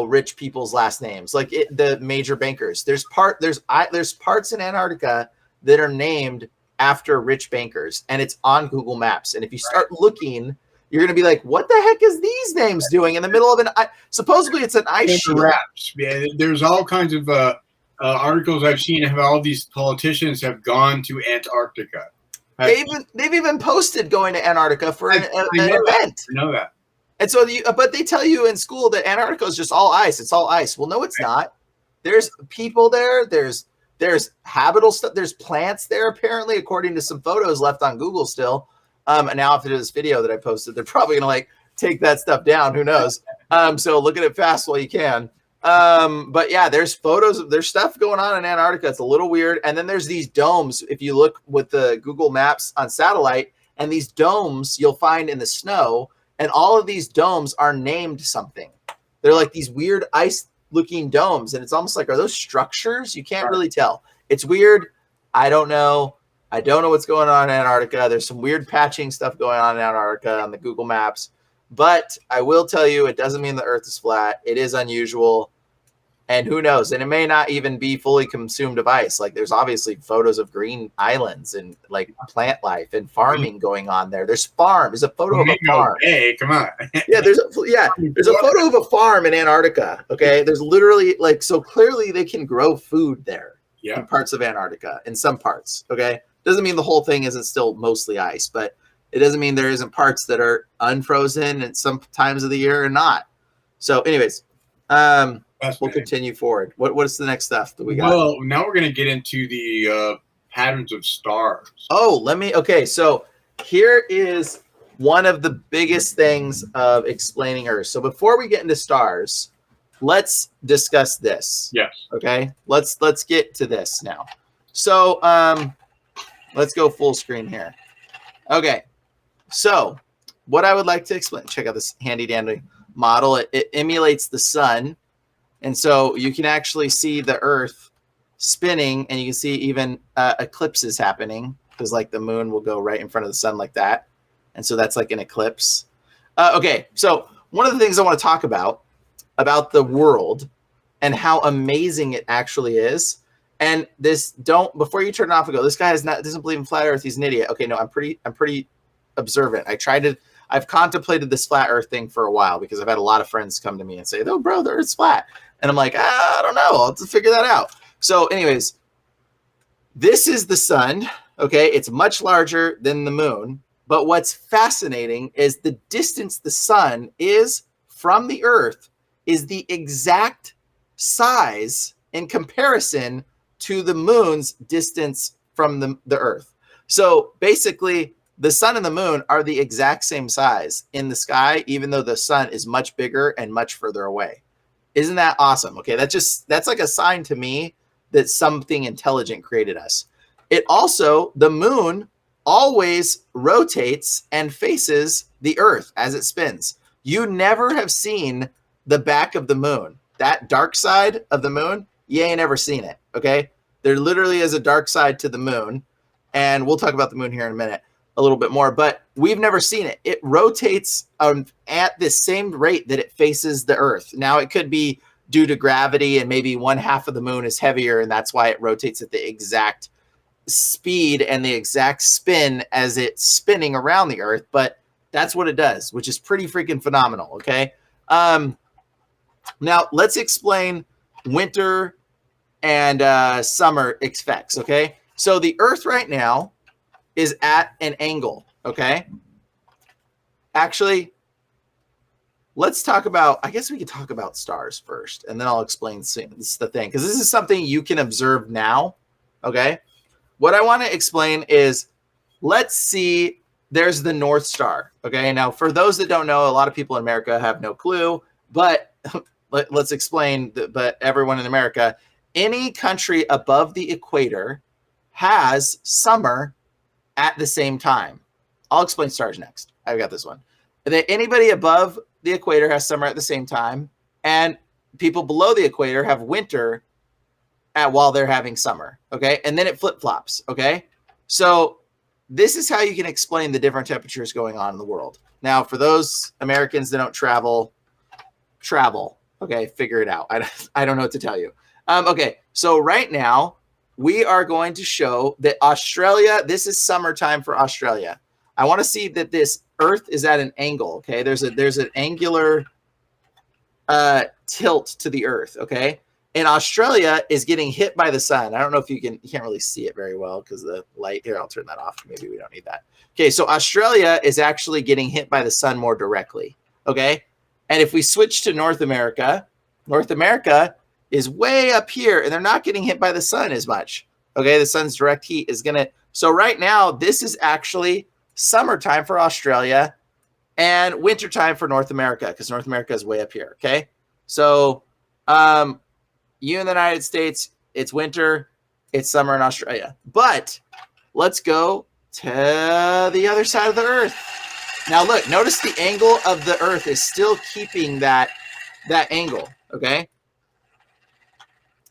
rich people's last names, like the major bankers. There's parts in Antarctica that are named after rich bankers, and it's on Google Maps. And if you start looking, you're going to be like, what the heck is these names doing in the middle of supposedly it's an ice sheet.
Yeah, there's all kinds of articles I've seen of all these politicians have gone to Antarctica.
They've even posted going to Antarctica for an event.
I know that.
And so, but they tell you in school that Antarctica is just all ice. It's all ice. Well, no, it's not. There's people there. There's habitable stuff. There's plants there, apparently, according to some photos left on Google still. And now after this video that I posted, they're probably going to take that stuff down. Who knows? So look at it fast while you can. But yeah, there's stuff going on in Antarctica. It's a little weird. And then there's these domes. If you look with the Google Maps on satellite, and these domes you'll find in the snow, and all of these domes are named something. They're like these weird ice looking domes. And it's almost like, are those structures? You can't really tell. It's weird. I don't know what's going on in Antarctica. There's some weird patching stuff going on in Antarctica on the Google Maps. But I will tell you, it doesn't mean the Earth is flat. It is unusual. And who knows? And it may not even be fully consumed of ice. Like there's obviously photos of green islands and like plant life and farming going on there. There's a photo of a farm.
Hey, come on.
There's a photo of a farm in Antarctica. Okay. There's literally so clearly they can grow food there in parts of Antarctica, in some parts. Okay. Doesn't mean the whole thing isn't still mostly ice, but it doesn't mean there isn't parts that are unfrozen at some times of the year or not. So anyways, we'll continue forward. What's the next stuff that we got?
Well, now we're going to get into the patterns of stars.
Okay. So here is one of the biggest things of explaining Earth. So before we get into stars, let's discuss this.
Yes.
Okay. Let's get to this now. So let's go full screen here. Okay. So what I would like to explain, check out this handy dandy model. It emulates the sun. And so you can actually see the Earth spinning, and you can see even eclipses happening, because like the moon will go right in front of the sun like that. And so that's like an eclipse. Okay, so one of the things I want to talk about the world and how amazing it actually is. And before you turn it off and go, this guy doesn't believe in flat Earth, he's an idiot. Okay, no, I'm pretty observant. I've contemplated this flat Earth thing for a while because I've had a lot of friends come to me and say, "Oh, bro, the Earth's flat." And I'm like, I don't know. I'll have to figure that out. So anyways, this is the sun. Okay. It's much larger than the moon. But what's fascinating is the distance the sun is from the Earth is the exact size in comparison to the moon's distance from the Earth. So basically, the sun and the moon are the exact same size in the sky, even though the sun is much bigger and much further away. Isn't that awesome? Okay, that's like a sign to me that something intelligent created us. The moon always rotates and faces the Earth as it spins. You never have seen the back of the moon. That dark side of the moon, you ain't ever seen it, okay? There literally is a dark side to the moon, and we'll talk about the moon here in a minute a little bit more, but we've never seen it. It rotates at the same rate that it faces the Earth. Now, it could be due to gravity, and maybe one half of the moon is heavier, and that's why it rotates at the exact speed and the exact spin as it's spinning around the Earth, but that's what it does, which is pretty freaking phenomenal, okay? Now, let's explain winter and summer effects, okay? So the Earth right now is at an angle, okay? Actually, let's talk about, I guess we could talk about stars first, and then I'll explain the thing, because this is something you can observe now, okay? What I want to explain is, let's see, there's the North Star, okay? Now, for those that don't know, a lot of people in America have no clue, but let's explain, but everyone in America, any country above the equator has summer at the same time. I'll explain stars next. I've got this one. Anybody above the equator has summer at the same time, and people below the equator have winter while they're having summer, okay? And then it flip-flops, okay? So this is how you can explain the different temperatures going on in the world. Now, for those Americans that don't travel, okay, figure it out. I don't know what to tell you. Okay, so right now we are going to show that Australia, this is summertime for Australia. I want to see that this Earth is at an angle, okay? There's an angular tilt to the Earth, okay? And Australia is getting hit by the sun. I don't know if you can't really see it very well because the light here. I'll turn that off. Maybe we don't need that. Okay, so Australia is actually getting hit by the sun more directly, okay? And if we switch to North America is way up here, and they're not getting hit by the sun as much, okay? The sun's direct heat is going to... So right now, this is actually summertime for Australia and wintertime for North America because North America is way up here, okay? So... you in the United States, it's winter, it's summer in Australia. But let's go to the other side of the Earth. Now look, notice the angle of the Earth is still keeping that angle, okay?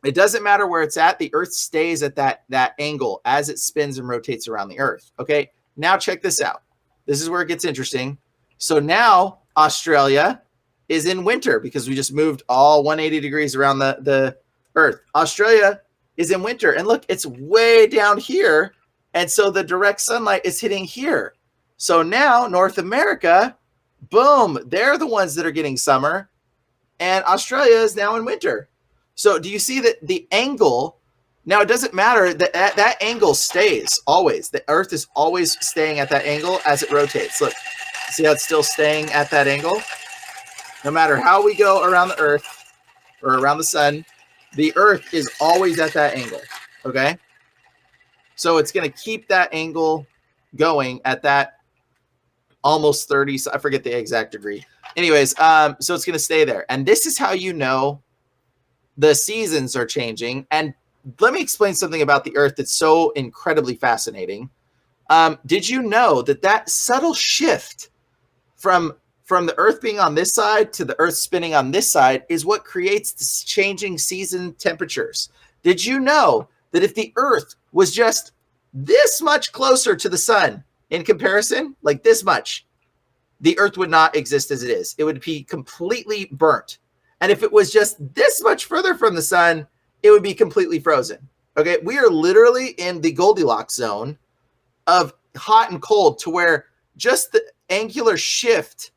It doesn't matter where it's at. The Earth stays at that angle as it spins and rotates around the Earth, okay? Now check this out. This is where it gets interesting. So now Australia is in winter because we just moved all 180 degrees around the Earth. Australia is in winter. And look, it's way down here. And so the direct sunlight is hitting here. So now North America, boom, they're the ones that are getting summer. And Australia is now in winter. So do you see that the angle, now it doesn't matter, that angle stays always. The Earth is always staying at that angle as it rotates. Look, see how it's still staying at that angle? No matter how we go around the Earth or around the sun, the Earth is always at that angle, okay? So it's going to keep that angle going at that almost 30, I forget the exact degree. Anyways, so it's going to stay there. And this is how you know the seasons are changing. And let me explain something about the Earth that's so incredibly fascinating. Did you know that subtle shift from the Earth being on this side to the Earth spinning on this side is what creates the changing season temperatures? Did you know that if the Earth was just this much closer to the sun in comparison, like this much, the Earth would not exist as it is. It would be completely burnt. And if it was just this much further from the sun, it would be completely frozen. Okay, we are literally in the Goldilocks zone of hot and cold, to where just the angular shift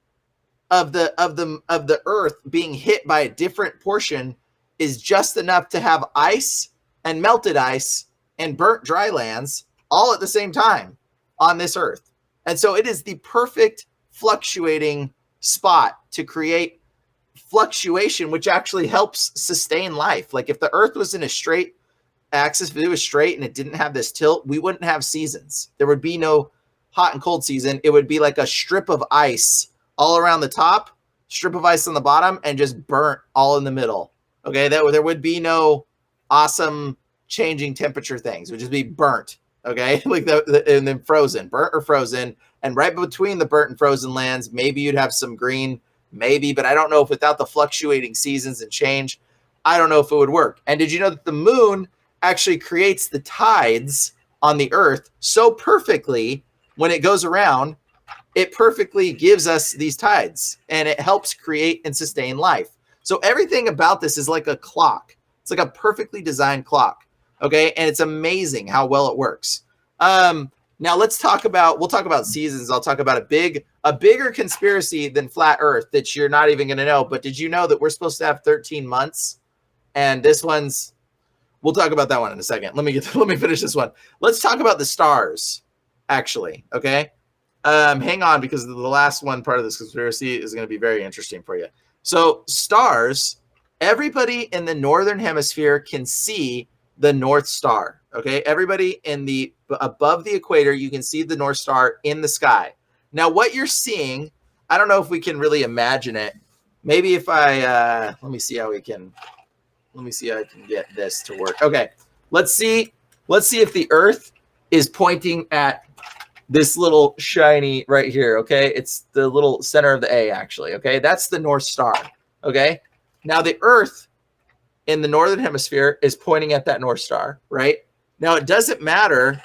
of the Earth being hit by a different portion is just enough to have ice and melted ice and burnt dry lands all at the same time on this Earth. And so it is the perfect fluctuating spot to create fluctuation, which actually helps sustain life. Like if the Earth was in a straight axis, if it was straight and it didn't have this tilt, we wouldn't have seasons. There would be no hot and cold season. It would be like a strip of ice all around the top, strip of ice on the bottom, and just burnt all in the middle. Okay, there would be no awesome changing temperature things. It would just be burnt. Okay, like and then frozen, burnt or frozen. And right between the burnt and frozen lands, maybe you'd have some green, maybe, but I don't know if without the fluctuating seasons and change, I don't know if it would work. And did you know that the moon actually creates the tides on the Earth so perfectly when it goes around? It perfectly gives us these tides, and it helps create and sustain life. So everything about this is like a clock. It's like a perfectly designed clock. Okay. And it's amazing how well it works. Now we'll talk about seasons. I'll talk about a bigger conspiracy than flat Earth that you're not even going to know. But did you know that we're supposed to have 13 months? And we'll talk about that one in a second. Let me finish this one. Let's talk about the stars, actually. Okay. Hang on, because the last one part of this conspiracy is going to be very interesting for you. So stars, everybody in the northern hemisphere can see the North Star. Okay, everybody above the equator, you can see the North Star in the sky. Now, what you're seeing, I don't know if we can really imagine it. Maybe if I let me see how I can get this to work. Okay, let's see if the Earth is pointing at this little shiny right here, okay? It's the little center of the A, actually, okay? That's the North Star, okay? Now, the Earth in the northern hemisphere is pointing at that North Star, right? Now, it doesn't matter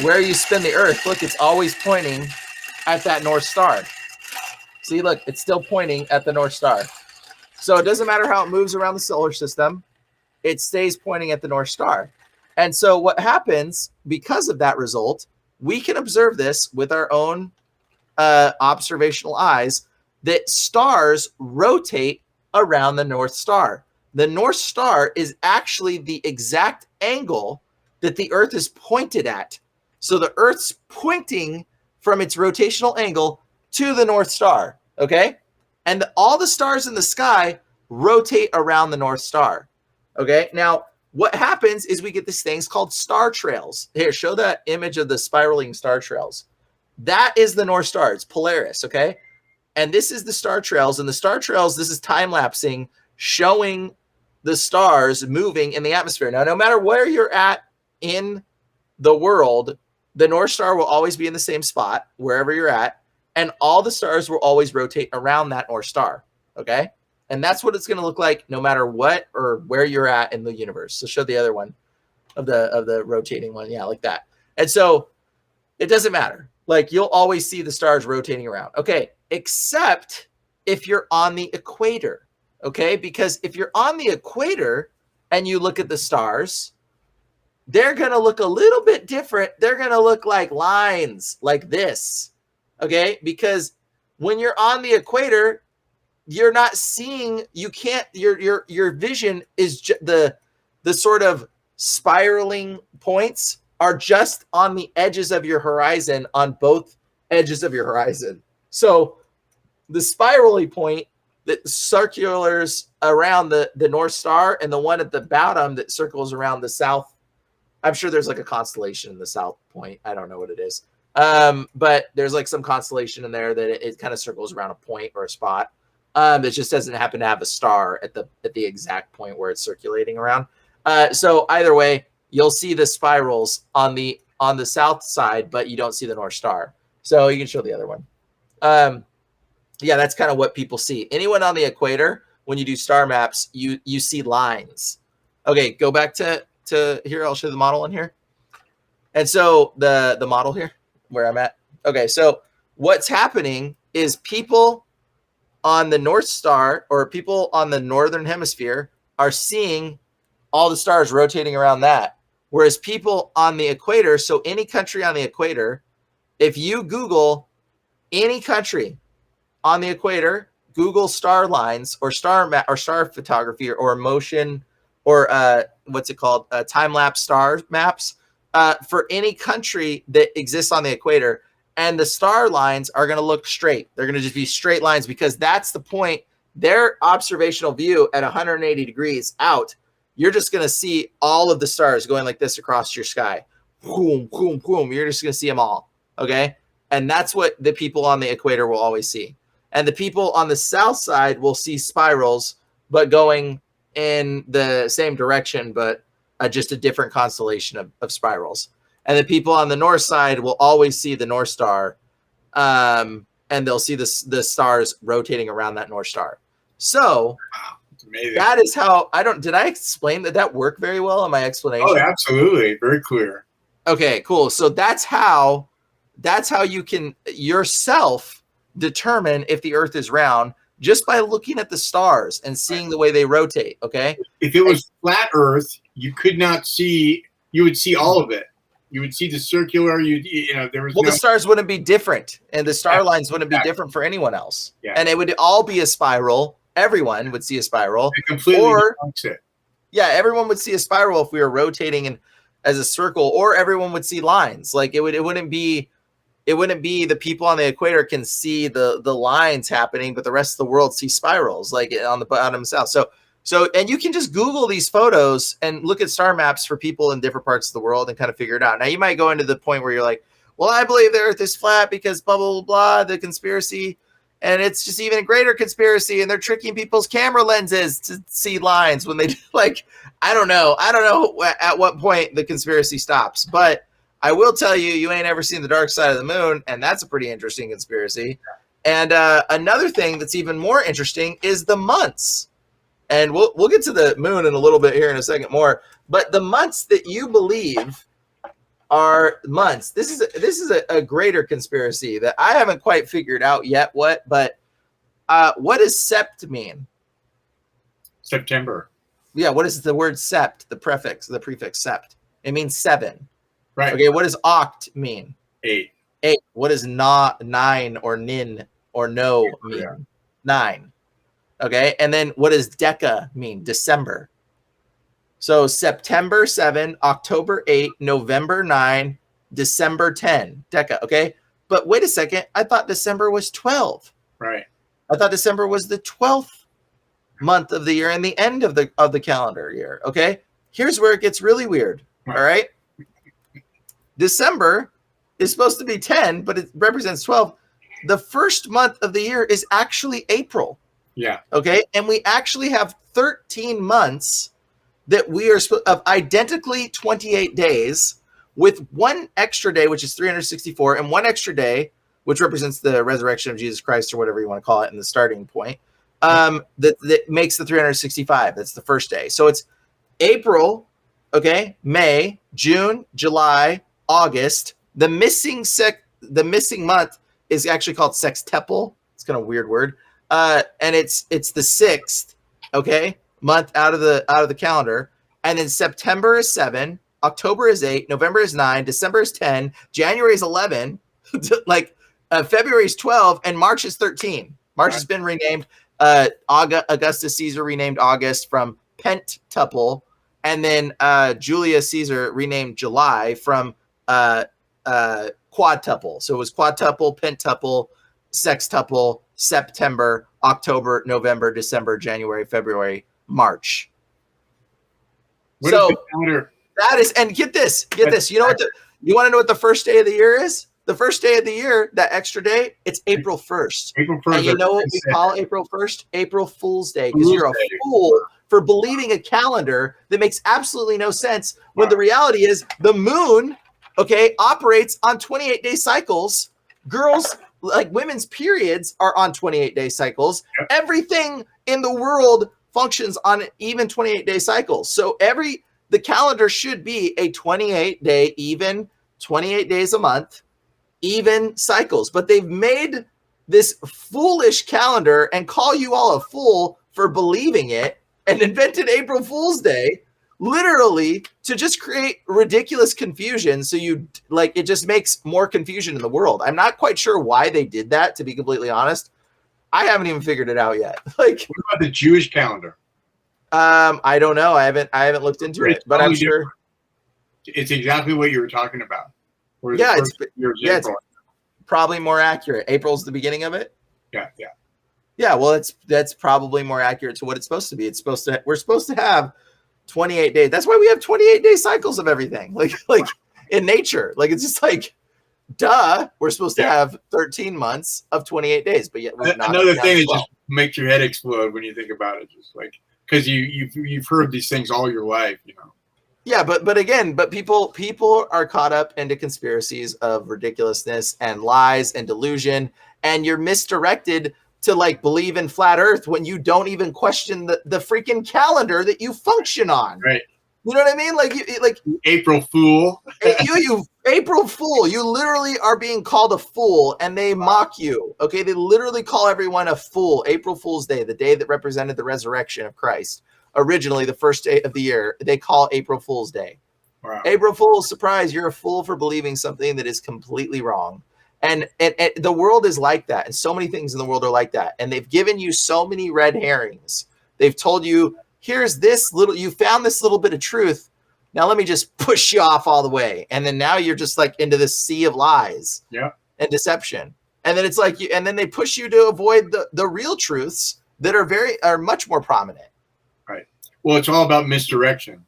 where you spin the Earth, look, it's always pointing at that North Star. See, look, it's still pointing at the North Star. So it doesn't matter how it moves around the solar system, it stays pointing at the North Star. And so what happens because of that result, we can observe this with our own observational eyes, that stars rotate around the North Star. The North Star is actually the exact angle that the Earth is pointed at. So the Earth's pointing from its rotational angle to the North Star, okay? And all the stars in the sky rotate around the North Star, okay? Now, what happens is we get these things called star trails. Here, show that image of the spiraling star trails. That is the North Star. It's Polaris, okay? And this is the star trails. And the star trails, this is time-lapsing, showing the stars moving in the atmosphere. Now, no matter where you're at in the world, the North Star will always be in the same spot, wherever you're at, and all the stars will always rotate around that North Star, okay? And that's what it's going to look like no matter what or where you're at in the universe. So show the other one of the rotating one. Yeah, like that. And so it doesn't matter. Like, you'll always see the stars rotating around. Okay, except if you're on the equator, okay? Because if you're on the equator and you look at the stars, they're going to look a little bit different. They're going to look like lines like this, okay? Because when you're on the equator, you're not seeing, you can't, your vision is the sort of spiraling points are just on the edges of your horizon, on both edges of your horizon. So the spirally point that circulars around the North Star, and the one at the bottom that circles around the south, I'm sure there's like a constellation in the south point. I don't know what it is. But there's like some constellation in there that it kind of circles around a point or a spot. It just doesn't happen to have a star at the exact point where it's circulating around. So either way, you'll see the spirals on the south side, but you don't see the North Star. So you can show the other one. Yeah, that's kind of what people see. Anyone on the equator, when you do star maps, you see lines. Okay, go back to here. I'll show the model in here. And so the model here, where I'm at. Okay, so what's happening is people on the North Star, or people on the northern hemisphere, are seeing all the stars rotating around that. Whereas people on the equator, so any country on the equator, if you Google any country on the equator, Google star lines or star photography or motion or what's it called? Time-lapse star maps for any country that exists on the equator. And the star lines are going to look straight. They're going to just be straight lines, because that's the point. Their observational view at 180 degrees out, you're just going to see all of the stars going like this across your sky. Boom, boom, boom. You're just going to see them all. Okay. And that's what the people on the equator will always see. And the people on the south side will see spirals, but going in the same direction, but just a different constellation of spirals. And the people on the north side will always see the North Star, and they'll see the stars rotating around that North Star. So that is how did I explain that worked very well in my explanation?
Oh, absolutely. Very clear.
Okay, cool. So that's how you can yourself determine if the Earth is round, just by looking at the stars and seeing the way they rotate. Okay.
If it was flat Earth, you could not see, you would see all of it. You would see the circular, there was
the stars wouldn't be different, and the star lines wouldn't be different for anyone else. Yeah. And it would all be a spiral. Everyone would see a spiral.
It completely debunks it.
Yeah, everyone would see a spiral if we were rotating as a circle, or everyone would see lines. Like it wouldn't be the people on the equator can see the lines happening, but the rest of the world see spirals, like on the bottom south. So, and you can just Google these photos and look at star maps for people in different parts of the world and kind of figure it out. Now, you might go into the point where you're like, well, I believe the Earth is flat because blah, blah, blah, the conspiracy. And it's just even a greater conspiracy. And they're tricking people's camera lenses to see lines when they like, I don't know at what point the conspiracy stops. But I will tell you, you ain't ever seen the dark side of the moon. And that's a pretty interesting conspiracy. And another thing that's even more interesting is the months. And we'll get to the moon in a little bit here in a second more. But the months that you believe are months. This is a greater conspiracy that I haven't quite figured out yet. What does sept mean?
September.
Yeah, what is the word sept? The prefix sept. It means 7.
Right.
Okay, what does oct mean?
8.
8. What does 9 or nin or no mean?
Yeah.
9. Okay, and then what does deca mean? December. So September 7, October 8, November 9, December 10. Deca, okay? But wait a second, I thought December was 12.
Right.
I thought December was the 12th month of the year and the end of the calendar year, okay? Here's where it gets really weird, all right? December is supposed to be 10, but it represents 12. The first month of the year is actually April.
Yeah.
Okay, and we actually have 13 months that we are of identically 28 days with one extra day, which is 364, and one extra day, which represents the resurrection of Jesus Christ or whatever you want to call it in the starting point, that makes the 365. That's the first day. So it's April, okay, May, June, July, August. The missing month is actually called sextuple. It's kind of a weird word. And it's the 6th, okay, month out of the calendar. And then September is 7, October is 8, November is 9, December is 10, January is 11, like February is 12, and March is 13. March has been renamed. Augustus Caesar renamed August from pentuple, and then Julius Caesar renamed July from quadtuple. So it was quadtuple, pentuple, sextuple, September, October, November, December, January, February, March. So that is, and get this. You know what? You want to know what the first day of the year is? The first day of the year, that extra day, it's April 1st.
April 1st.
And you know what we call April 1st? April Fool's Day, because you're a fool for believing a calendar that makes absolutely no sense when the reality is the moon, okay, operates on 28-day cycles. Girls, like women's periods, are on 28-day cycles. Yep. Everything in the world functions on even 28-day cycles. So the calendar should be a 28-day, even 28 days a month, even cycles. But they've made this foolish calendar and call you all a fool for believing it and invented April Fool's Day literally to just create ridiculous confusion. So it just makes more confusion in the world. I'm not quite sure why they did that, to be completely honest. I haven't even figured it out yet. Like,
what about the Jewish calendar?
I don't know. I haven't looked into it, but I'm sure
it's exactly what you were talking about.
Yeah, it's probably more accurate. April's the beginning of it.
Yeah.
Well, that's probably more accurate to what it's supposed to be. We're supposed to have 28 days. That's why we have 28-day cycles of everything. Like in nature, like it's just like, duh. We're supposed to have 13 months of 28 days, but yet
another thing that just makes your head explode when you think about it, just like because you've heard these things all your life, you know.
Yeah, but people are caught up into conspiracies of ridiculousness and lies and delusion, and you're misdirected to like believe in flat Earth when you don't even question the freaking calendar that you function on.
Right.
You know what I mean? Like
April Fool.
you April Fool. You literally are being called a fool, and they mock you. Okay, they literally call everyone a fool. April Fool's Day, the day that represented the resurrection of Christ. Originally, the first day of the year, they call April Fool's Day.
Wow.
April Fool's, surprise! You're a fool for believing something that is completely wrong. And the world is like that, and so many things in the world are like that. And they've given you so many red herrings. They've told you, here's this little, you found this little bit of truth. Now let me just push you off all the way. And then now you're just like into this sea of lies and deception. And then it's like and then they push you to avoid the real truths that are much more prominent.
Right. Well, it's all about misdirection.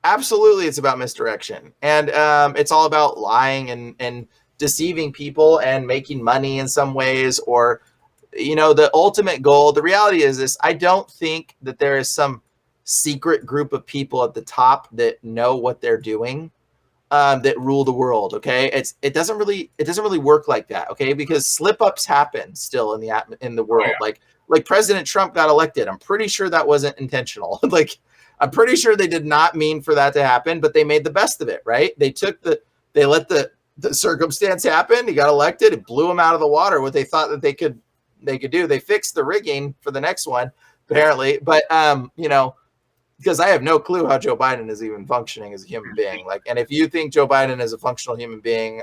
Absolutely. It's about misdirection. And it's all about lying and deceiving people and making money in some ways, or, you know, the ultimate goal. The reality is this: I don't think that there is some secret group of people at the top that know what they're doing, that rule the world. Okay. It doesn't really work like that. Okay. Because slip ups happen still in the world.
Oh, yeah.
Like President Trump got elected. I'm pretty sure that wasn't intentional. I'm pretty sure they did not mean for that to happen, but they made the best of it, right? They let the circumstance happen. He got elected. It blew him out of the water. What they thought that they could do. They fixed the rigging for the next one, apparently. But because I have no clue how Joe Biden is even functioning as a human being. Like, and if you think Joe Biden is a functional human being,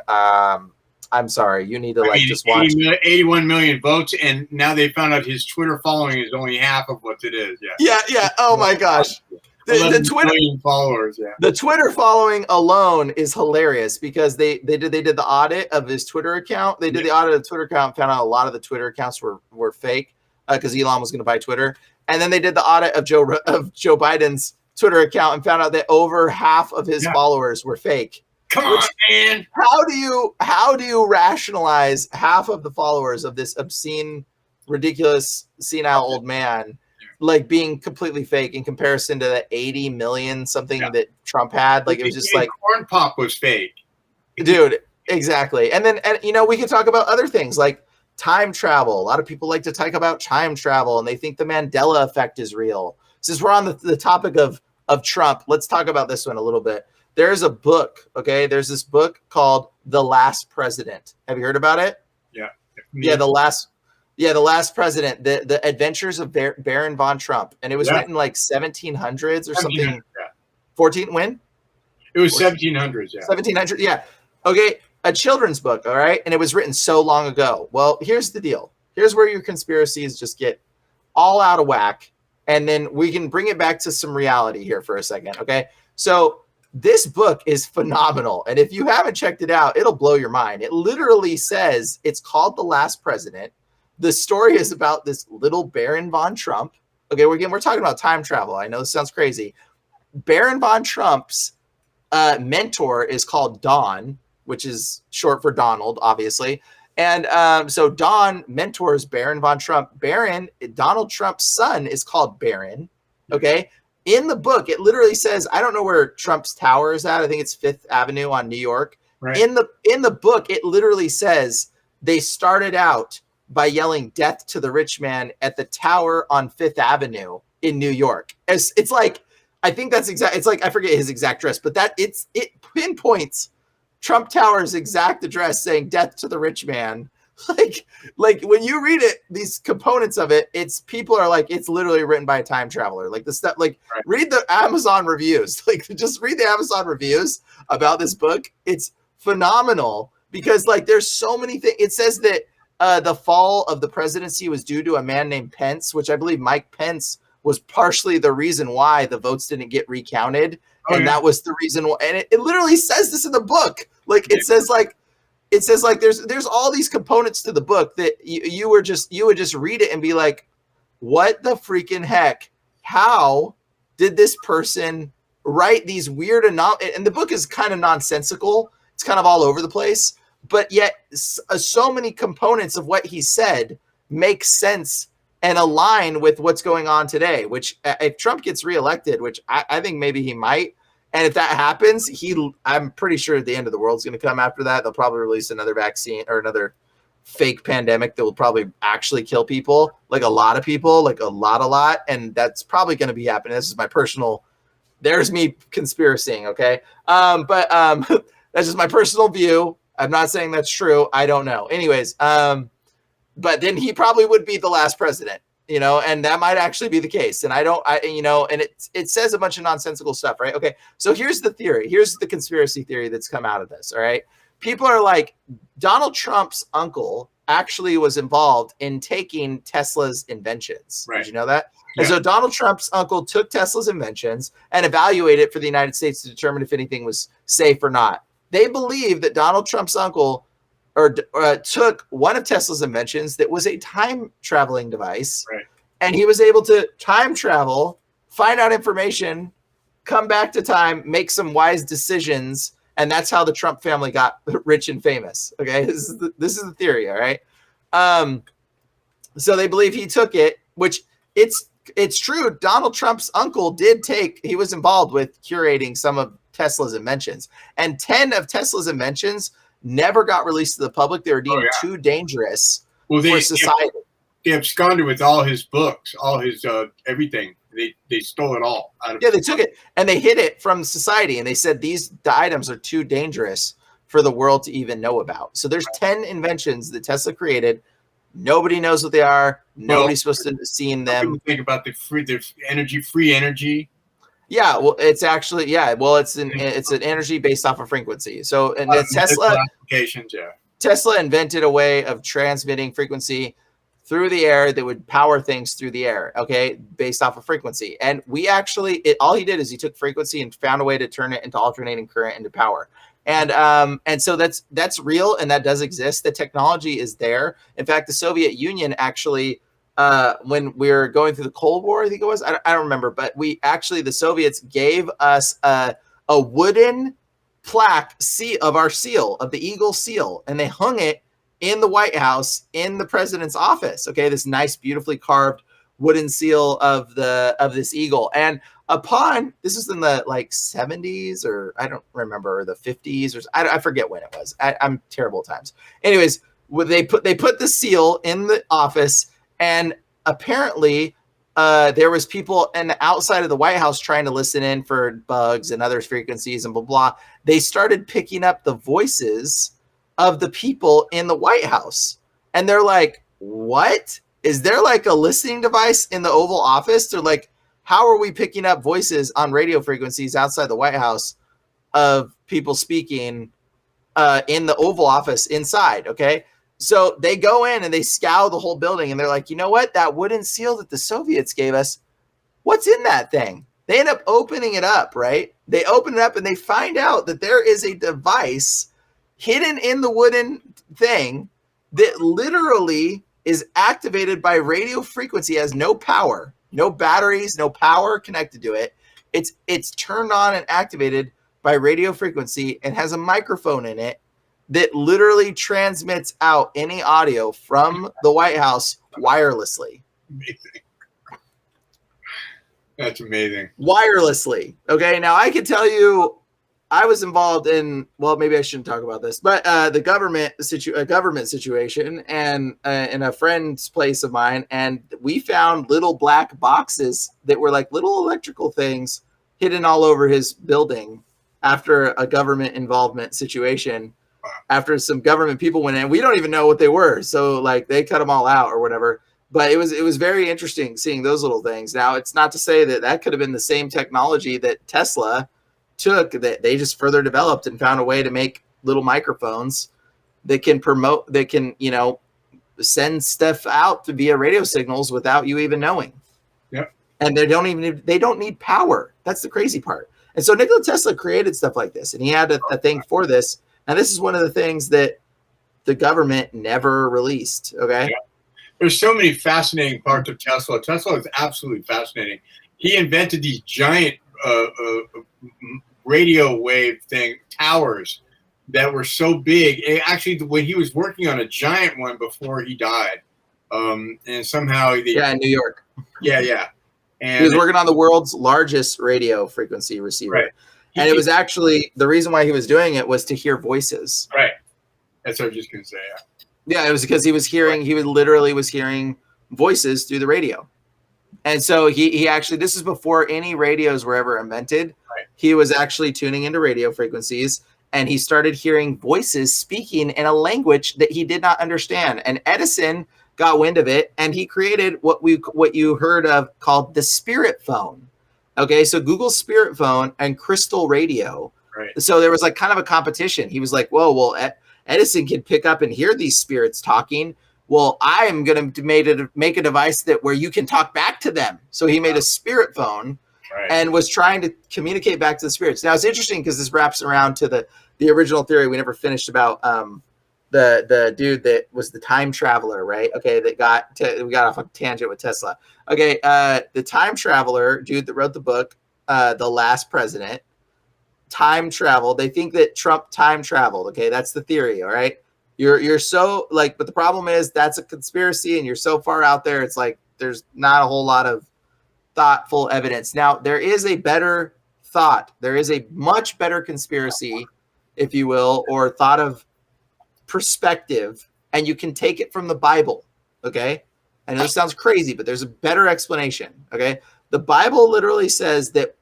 I'm sorry, you need to just watch.
81 million votes, and now they found out his Twitter following is only half of what it is.
Yeah. Oh my gosh. The Twitter
followers,
the Twitter following alone is hilarious because they did the audit of his Twitter account. They did the audit of the Twitter account, found out a lot of the Twitter accounts were fake because Elon was going to buy Twitter. And then they did the audit of Joe Biden's Twitter account and found out that over half of his followers were fake.
Come on, man.
How do you rationalize half of the followers of this obscene, ridiculous, senile old man like being completely fake in comparison to the 80 million something that Trump had? Like, it was just like
corn pop was fake.
Dude, exactly. And then we can talk about other things like time travel. A lot of people like to talk about time travel and they think the Mandela effect is real. Since we're on the topic of Trump, let's talk about this one a little bit. There's a book, okay? There's this book called The Last President. Have you heard about it?
Yeah.
The Last President, the Adventures of Baron von Trump. And it was written like 1700s or something. 14 when?
It was 1700s,
1700s, yeah. Okay, a children's book, all right? And it was written so long ago. Well, here's the deal. Here's where your conspiracies just get all out of whack. And then we can bring it back to some reality here for a second, okay? So this book is phenomenal. And if you haven't checked it out, it'll blow your mind. It literally says it's called The Last President. The story is about this little Baron von Trump. Okay, we're talking about time travel. I know this sounds crazy. Baron von Trump's mentor is called Don, which is short for Donald, obviously. And so Don mentors Baron von Trump. Donald Trump's son, is called Baron. Okay. In the book, it literally says, I don't know where Trump's tower is at. I think it's Fifth Avenue on New York.
Right.
In the book, it literally says they started out by yelling "Death to the Rich Man" at the tower on Fifth Avenue in New York. It's like, I think that's exact. It's like, I forget his exact address, but it pinpoints Trump Tower's exact address, saying "Death to the Rich Man." Like when you read it, these components of it, people are like, it's literally written by a time traveler. Like the stuff, read the Amazon reviews. Like, just read the Amazon reviews about this book. It's phenomenal because there's so many things. It says that the fall of the presidency was due to a man named Pence, which I believe Mike Pence was partially the reason why the votes didn't get recounted. That was the reason why. And it literally says this in the book. It says there's all these components to the book that you would just read it and be like, what the freaking heck? How did this person write these weird and the book is kind of nonsensical. It's kind of all over the place, but yet so many components of what he said make sense and align with what's going on today, which if Trump gets reelected, which I think maybe he might, and if that happens, I'm pretty sure the end of the world is going to come after that. They'll probably release another vaccine or another fake pandemic that will probably actually kill people, like a lot of people, like a lot. And that's probably going to be happening. This is my personal, there's me conspiracying. Okay. But that's just my personal view. I'm not saying that's true. I don't know. Anyways. But then he probably would be the last president, and that might actually be the case. And and it says a bunch of nonsensical stuff, right? Okay. So here's the theory. Here's the conspiracy theory that's come out of this. All right. People are like, Donald Trump's uncle actually was involved in taking Tesla's inventions. Right. Did you know that? Yeah. And so Donald Trump's uncle took Tesla's inventions and evaluated it for the United States to determine if anything was safe or not. They believe that Donald Trump's uncle took one of Tesla's inventions that was a time traveling device,
right,
and he was able to time travel, find out information, come back to time, make some wise decisions, and that's how the Trump family got rich and famous. Okay, this is the theory. All right, so they believe he took it, which it's true. Donald Trump's uncle he was involved with curating some of Tesla's inventions, and 10 of Tesla's inventions never got released to the public. They were deemed too dangerous for society.
They absconded with all his books, all his everything. They stole it all out of.
Yeah, they took it and they hid it from society, and they said the items are too dangerous for the world to even know about. So there's 10 inventions that Tesla created. Nobody knows what they are. Nobody's supposed to have seen them.
People think about the free energy.
Yeah, well, it's actually it's an energy based off of frequency. So and Tesla
applications, yeah.
Tesla invented a way of transmitting frequency through the air that would power things through the air, okay, based off of frequency. And we actually, all he did is he took frequency and found a way to turn it into alternating current into power. And so that's real, and that does exist. The technology is there. In fact, the Soviet Union actually, when we were going through the Cold War, I think it was, I don't remember, but the Soviets gave us a wooden plaque of our seal, of the Eagle seal, and they hung it in the White House in the president's office. Okay, this nice, beautifully carved wooden seal of this eagle. And this was in the 70s, or I don't remember, or the 50s, or I forget when it was. I'm terrible at times. Anyways, they put the seal in the office, and apparently there was people in the outside of the White House trying to listen in for bugs and other frequencies and blah blah. They started picking up the voices of the people in the White House, and they're like, "What? Is there a listening device in the Oval Office?" They're like, "How are we picking up voices on radio frequencies outside the White House of people speaking in the Oval Office inside?" Okay. So they go in and they scour the whole building, and they're like, "You know what? That wooden seal that the Soviets gave us, what's in that thing?" They end up opening it up, right? They open it up and they find out that there is a device hidden in the wooden thing that literally is activated by radio frequency, has no power, no batteries, no power connected to it. It's turned on and activated by radio frequency and has a microphone in it that literally transmits out any audio from the White House wirelessly.
Amazing. That's amazing.
Wirelessly. Okay, now I can tell you, I was involved in, well, maybe I shouldn't talk about this, but the government situation, and in a friend's place of mine, and we found little black boxes that were like little electrical things hidden all over his building after a government involvement situation. Wow. After some government people went in, we don't even know what they were, so they cut them all out or whatever. But it was very interesting seeing those little things. Now, it's not to say that could have been the same technology that Tesla took, that they just further developed and found a way to make little microphones that can send stuff out via radio signals without you even knowing.
Yep.
And they don't need power. That's the crazy part. And so Nikola Tesla created stuff like this, and he had a thing for this. And this is one of the things that the government never released. Okay.
Yep. There's so many fascinating parts of Tesla. Tesla is absolutely fascinating. He invented these giant radio wave towers that were so big. Actually, when he was working on a giant one before he died, and somehow
in New York.
Yeah. And
he was working on the world's largest radio frequency receiver.
Right.
And it was actually, the reason why he was doing it was to hear voices.
Right. That's what I was just going to say.
Yeah, it was because he literally was hearing voices through the radio. And so he actually, this is before any radios were ever invented.
Right.
He was actually tuning into radio frequencies, and he started hearing voices speaking in a language that he did not understand. And Edison got wind of it, and he created what you heard of called the spirit phone. Okay, so Google Spirit Phone and Crystal Radio.
Right.
So there was kind of a competition. He was like, whoa, well, Edison can pick up and hear these spirits talking. Well, I am going to make a device where you can talk back to them. So he made a spirit phone. Right. And was trying to communicate back to the spirits. Now, it's interesting because this wraps around to the original theory we never finished about the dude that was the time traveler, right? Okay, we got off a tangent with Tesla. Okay, the time traveler dude that wrote the book, The Last President, time travel. They think that Trump time traveled. Okay, that's the theory. All right, you're so but the problem is that's a conspiracy, and you're so far out there. It's there's not a whole lot of thoughtful evidence. Now, there is a better thought. There is a much better conspiracy, if you will, or thought of perspective, and you can take it from the Bible. Okay, I know this sounds crazy, but there's a better explanation. Okay, The Bible literally says that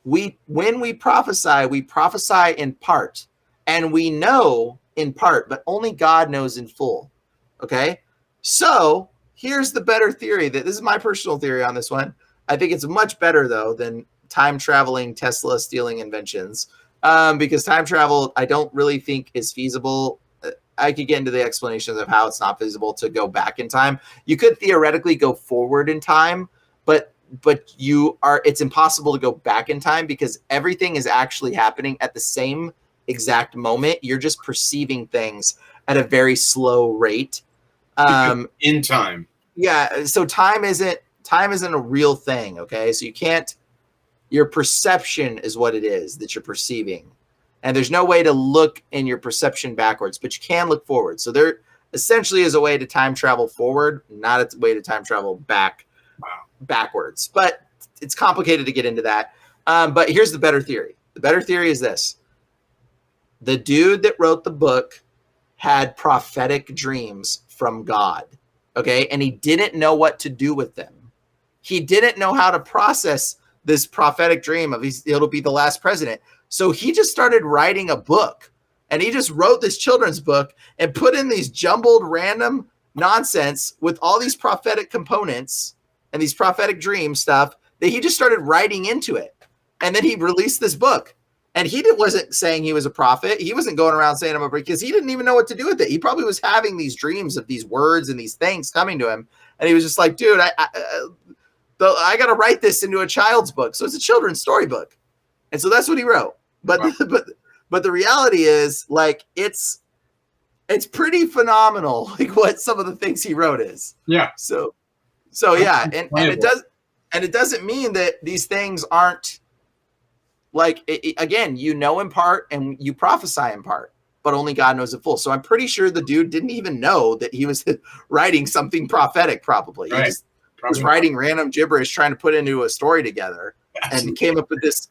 when we prophesy in part, and we know in part, but only God knows in full. Okay? So here's the better theory. This is my personal theory on this one. I think it's much better, though, than time traveling Tesla stealing inventions, because time travel I don't really think is feasible. I could get into the explanations of how it's not feasible to go back in time. You could theoretically go forward in time, but it's impossible to go back in time because everything is actually happening at the same exact moment. You're just perceiving things at a very slow rate.
In time.
Yeah. So time isn't a real thing. Okay. So you can't, your perception is what it is that you're perceiving. And there's no way to look in your perception backwards, but you can look forward. So there essentially is a way to time travel forward, not a way to time travel backwards. But it's complicated to get into that. But here's the better theory. The better theory is this. The dude that wrote the book had prophetic dreams from God, okay? And he didn't know what to do with them. He didn't know how to process this prophetic dream of it'll be the last president. So he just started writing a book, and he just wrote this children's book and put in these jumbled random nonsense with all these prophetic components and these prophetic dream stuff that he just started writing into it. And then he released this book. And he wasn't saying he was a prophet. He wasn't going around saying I'm a prophet because he didn't even know what to do with it. He probably was having these dreams of these words and these things coming to him. And he was just like, dude, I got to write this into a child's book. So it's a children's storybook. And so that's what he wrote. But but the reality is, like, it's pretty phenomenal, like what some of the things he wrote is.
Yeah.
So yeah, and it doesn't mean that these things aren't, like, again, you know in part and you prophesy in part, but only God knows it full. So I'm pretty sure the dude didn't even know that he was writing something prophetic. Probably he just was writing random gibberish, trying to put into a story together, and came up with this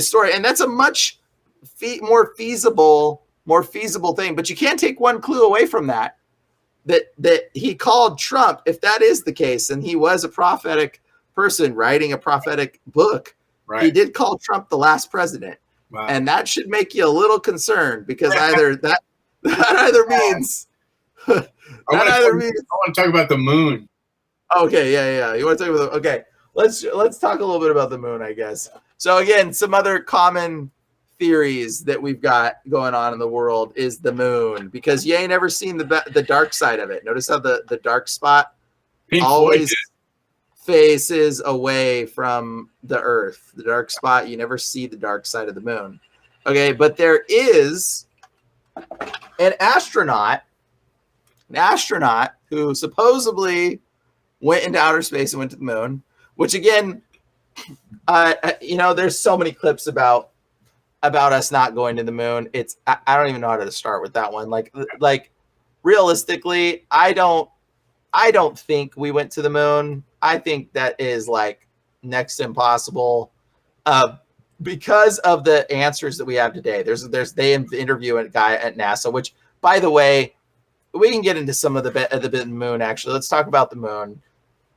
story. And that's a much more feasible thing. But you can't take one clue away from that he called Trump, if that is the case, and he was a prophetic person writing a prophetic book. Right. He did call Trump the last president. Wow. And that should make you a little concerned, because either that means I
want to talk about the moon.
Okay, yeah. You want to talk about let's talk a little bit about the moon, I guess. So again, some other common theories that we've got going on in the world is the moon, because you ain't ever seen the dark side of it. Notice how the dark spot always faces away from the earth. The dark spot, you never see the dark side of the moon. Okay, but there is an astronaut who supposedly went into outer space and went to the moon, which again, there's so many clips about us not going to the moon. I don't even know how to start with that one. Like realistically, I don't think we went to the moon. I think that is like next to impossible, because of the answers that we have today. They interview a guy at NASA, which, by the way, we can get into some of the moon. Actually, let's talk about the moon,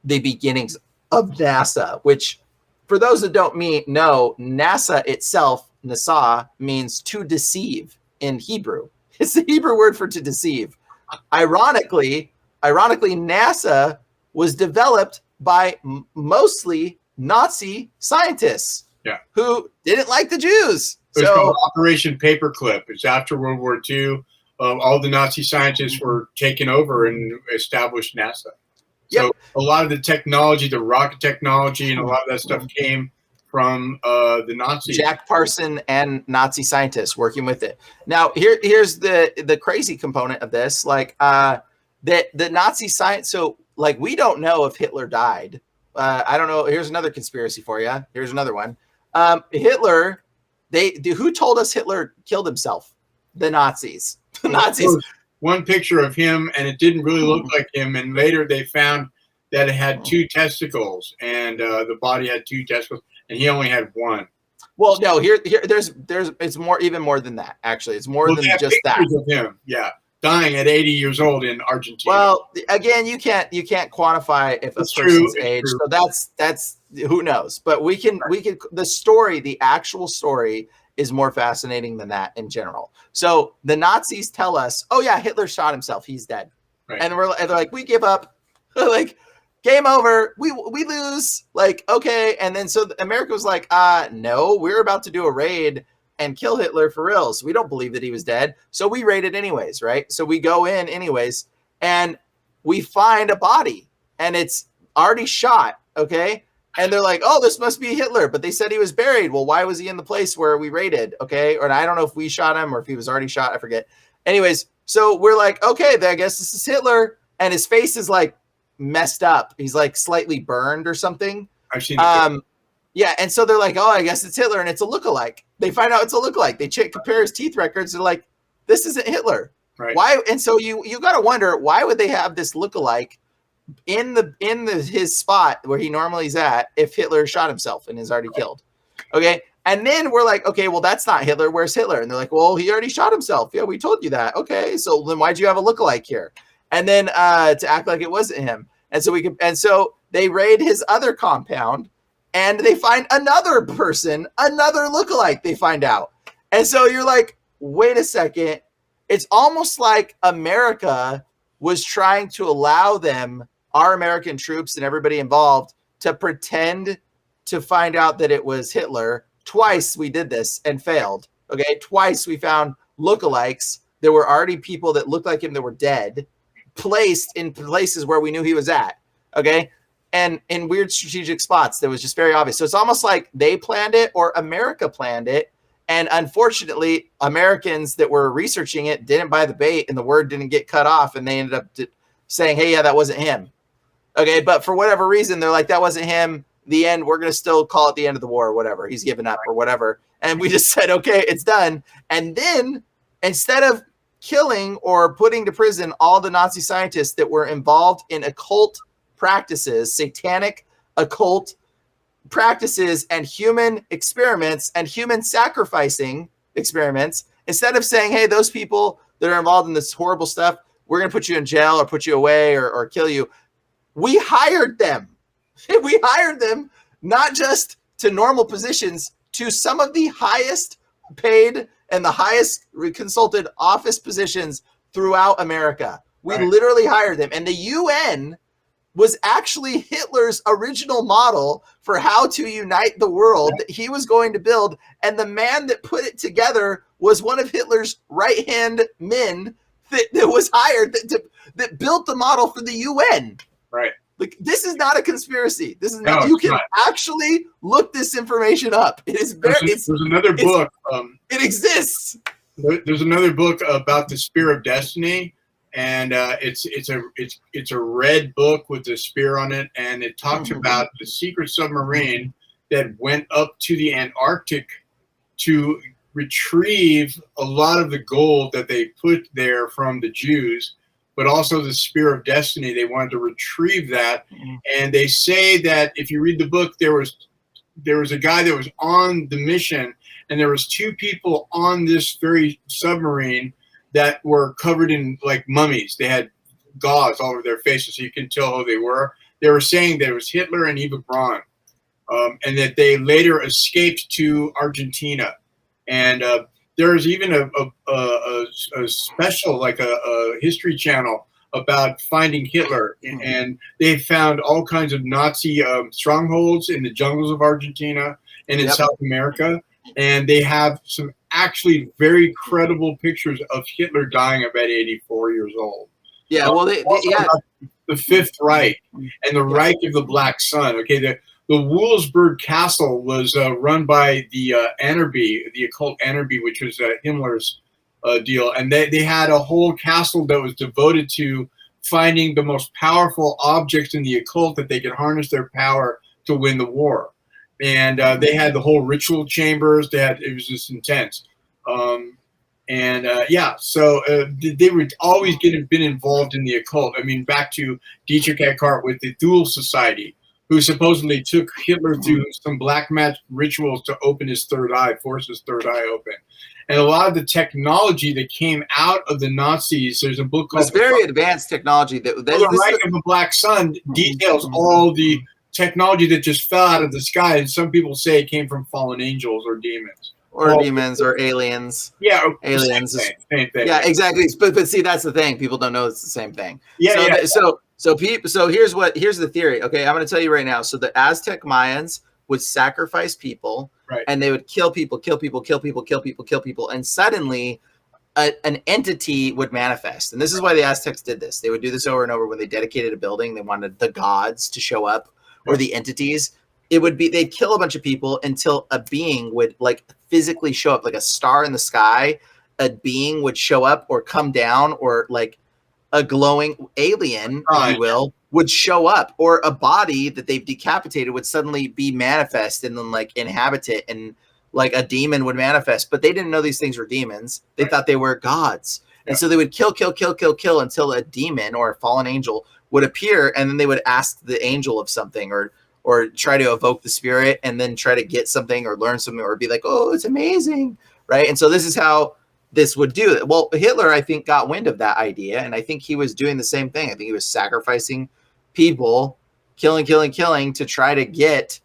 the beginnings of NASA. Which, for those that don't know, NASA itself, Nasa, means to deceive in Hebrew. It's the Hebrew word for to deceive. Ironically, NASA was developed by mostly Nazi scientists who didn't like the Jews.
It was called Operation Paperclip. It's after World War II. All the Nazi scientists were taken over and established NASA. So a lot of the technology, the rocket technology, and a lot of that stuff came from the Nazis.
Jack Parson and Nazi scientists working with it. Now, here's the crazy component of this. Like, the Nazi science. So, like, we don't know if Hitler died. I don't know. Here's another conspiracy for you. Here's another one. Hitler. Who told us Hitler killed himself? The Nazis. The Nazis.
One picture of him, and it didn't really look like him. And later they found that it had two testicles, and the body had two testicles, and he only had one.
Well, no. Here. There's. It's even more than that. Actually, it's more than just that.
Of him. Yeah. dying at 80 years old in Argentina.
Well, again, you can't quantify if
It's
a person's
true,
age.
true.
So that's who knows. But we can the actual story is more fascinating than that in general. So the Nazis tell us, oh yeah, Hitler shot himself. He's dead.
Right.
And they're like, we give up. Like, game over. We lose. Like, okay. And then so America was like, no, we're about to do a raid and kill Hitler for real. So we don't believe that he was dead. So we raid it anyways, right? So we go in anyways, and we find a body, and it's already shot, okay? And they're like, oh, this must be Hitler, but they said he was buried. Well, why was he in the place where we raided, okay? Or I don't know if we shot him or if he was already shot, I forget. Anyways, so we're like, okay, I guess this is Hitler, and his face is like messed up. He's like slightly burned or something.
I've seen it.
Yeah, and so they're like, oh, I guess it's Hitler, and it's a lookalike. They find out it's a lookalike. They compare his teeth records. They're like, this isn't Hitler.
Right.
Why? And so you got to wonder, why would they have this lookalike in his spot where he normally is at if Hitler shot himself and is already killed? Okay, and then we're like, okay, well, that's not Hitler. Where's Hitler? And they're like, well, he already shot himself. Yeah, we told you that. Okay, so then why'd you have a lookalike here? And then to act like it wasn't him. And so they raid his other compound. And they find another person, another lookalike, they find out. And so you're like, wait a second. It's almost like America was trying to allow our American troops and everybody involved, to pretend to find out that it was Hitler. Twice we did this and failed. Okay, twice we found lookalikes. There were already people that looked like him that were dead, placed in places where we knew he was at. Okay. And in weird strategic spots that was just very obvious. So it's almost like they planned it or America planned it. And unfortunately, Americans that were researching it didn't buy the bait, and the word didn't get cut off. And they ended up saying, hey, yeah, that wasn't him. Okay. But for whatever reason, they're like, that wasn't him. The end. We're going to still call it the end of the war or whatever. He's given up or whatever. And we just said, okay, it's done. And then instead of killing or putting to prison all the Nazi scientists that were involved in occult practices, satanic occult practices, and human experiments and human sacrificing experiments, instead of saying, hey, those people that are involved in this horrible stuff, we're going to put you in jail or put you away or kill you. We hired them. We hired them not just to normal positions, to some of the highest paid and the highest consulted office positions throughout America. We literally hired them. And the UN was actually Hitler's original model for how to unite the world that he was going to build. And the man that put it together was one of Hitler's right-hand men that was hired that built the model for the UN.
Right.
Like, this is not a conspiracy. This is not. You can actually look this information up. It is very.
There's another book.
It exists.
There's another book about the Spear of Destiny, and it's a red book with the spear on it, and it talks about the secret submarine that went up to the Antarctic to retrieve a lot of the gold that they put there from the Jews, but also the Spear of Destiny. They wanted to retrieve that, and they say that if you read the book, there was a guy that was on the mission, and there was two people on this very submarine that were covered in like mummies. They had gauze all over their faces, so you can tell who they were. They were saying that it was Hitler and Eva Braun, and that they later escaped to Argentina. And there's even a special, like a history channel about finding Hitler, and they found all kinds of Nazi strongholds in the jungles of Argentina and in South America, and they have some actually very credible pictures of Hitler dying about 84 years old.
Yeah, well,
the Fifth Reich and the Reich of the Black Sun. Okay, the Wuhlsburg Castle was run by the Anerby, the occult Anerby, which was Himmler's deal. And they had a whole castle that was devoted to finding the most powerful objects in the occult that they could harness their power to win the war. And they had the whole ritual chambers. It was just intense. So they were always been involved in the occult. I mean, back to Dietrich Eckhart with the Thule Society, who supposedly took Hitler through some black magic rituals to open his third eye, force his third eye open. And a lot of the technology that came out of the Nazis, there's a book called
It's very advanced technology.
The Right of the Black Sun details all the technology that just fell out of the sky. And some people say it came from fallen angels or demons.
Or demons or aliens.
Yeah,
aliens.
Same thing.
Yeah, exactly. But see, that's the thing. People don't know it's the same thing.
Yeah,
So here's the theory. Okay, I'm going to tell you right now. So the Aztec Mayans would sacrifice people,
right,
and they would kill people, and suddenly an entity would manifest. And this is why the Aztecs did this. They would do this over and over when they dedicated a building. They wanted the gods to show up or the entities. It would be they'd kill a bunch of people until a being would like physically show up, like a star in the sky. A being would show up or come down, or like a glowing alien, if you will, would show up, or a body that they've decapitated would suddenly be manifest and then like inhabit it, and like a demon would manifest. But they didn't know these things were demons. They thought they were gods. And so they would kill until a demon or a fallen angel would appear, and then they would ask the angel of something, or try to evoke the spirit and then try to get something or learn something or be like, oh, it's amazing, right? And so this is how this would do it. Well, Hitler, I think, got wind of that idea, and I think he was doing the same thing. I think he was sacrificing people, killing to try to get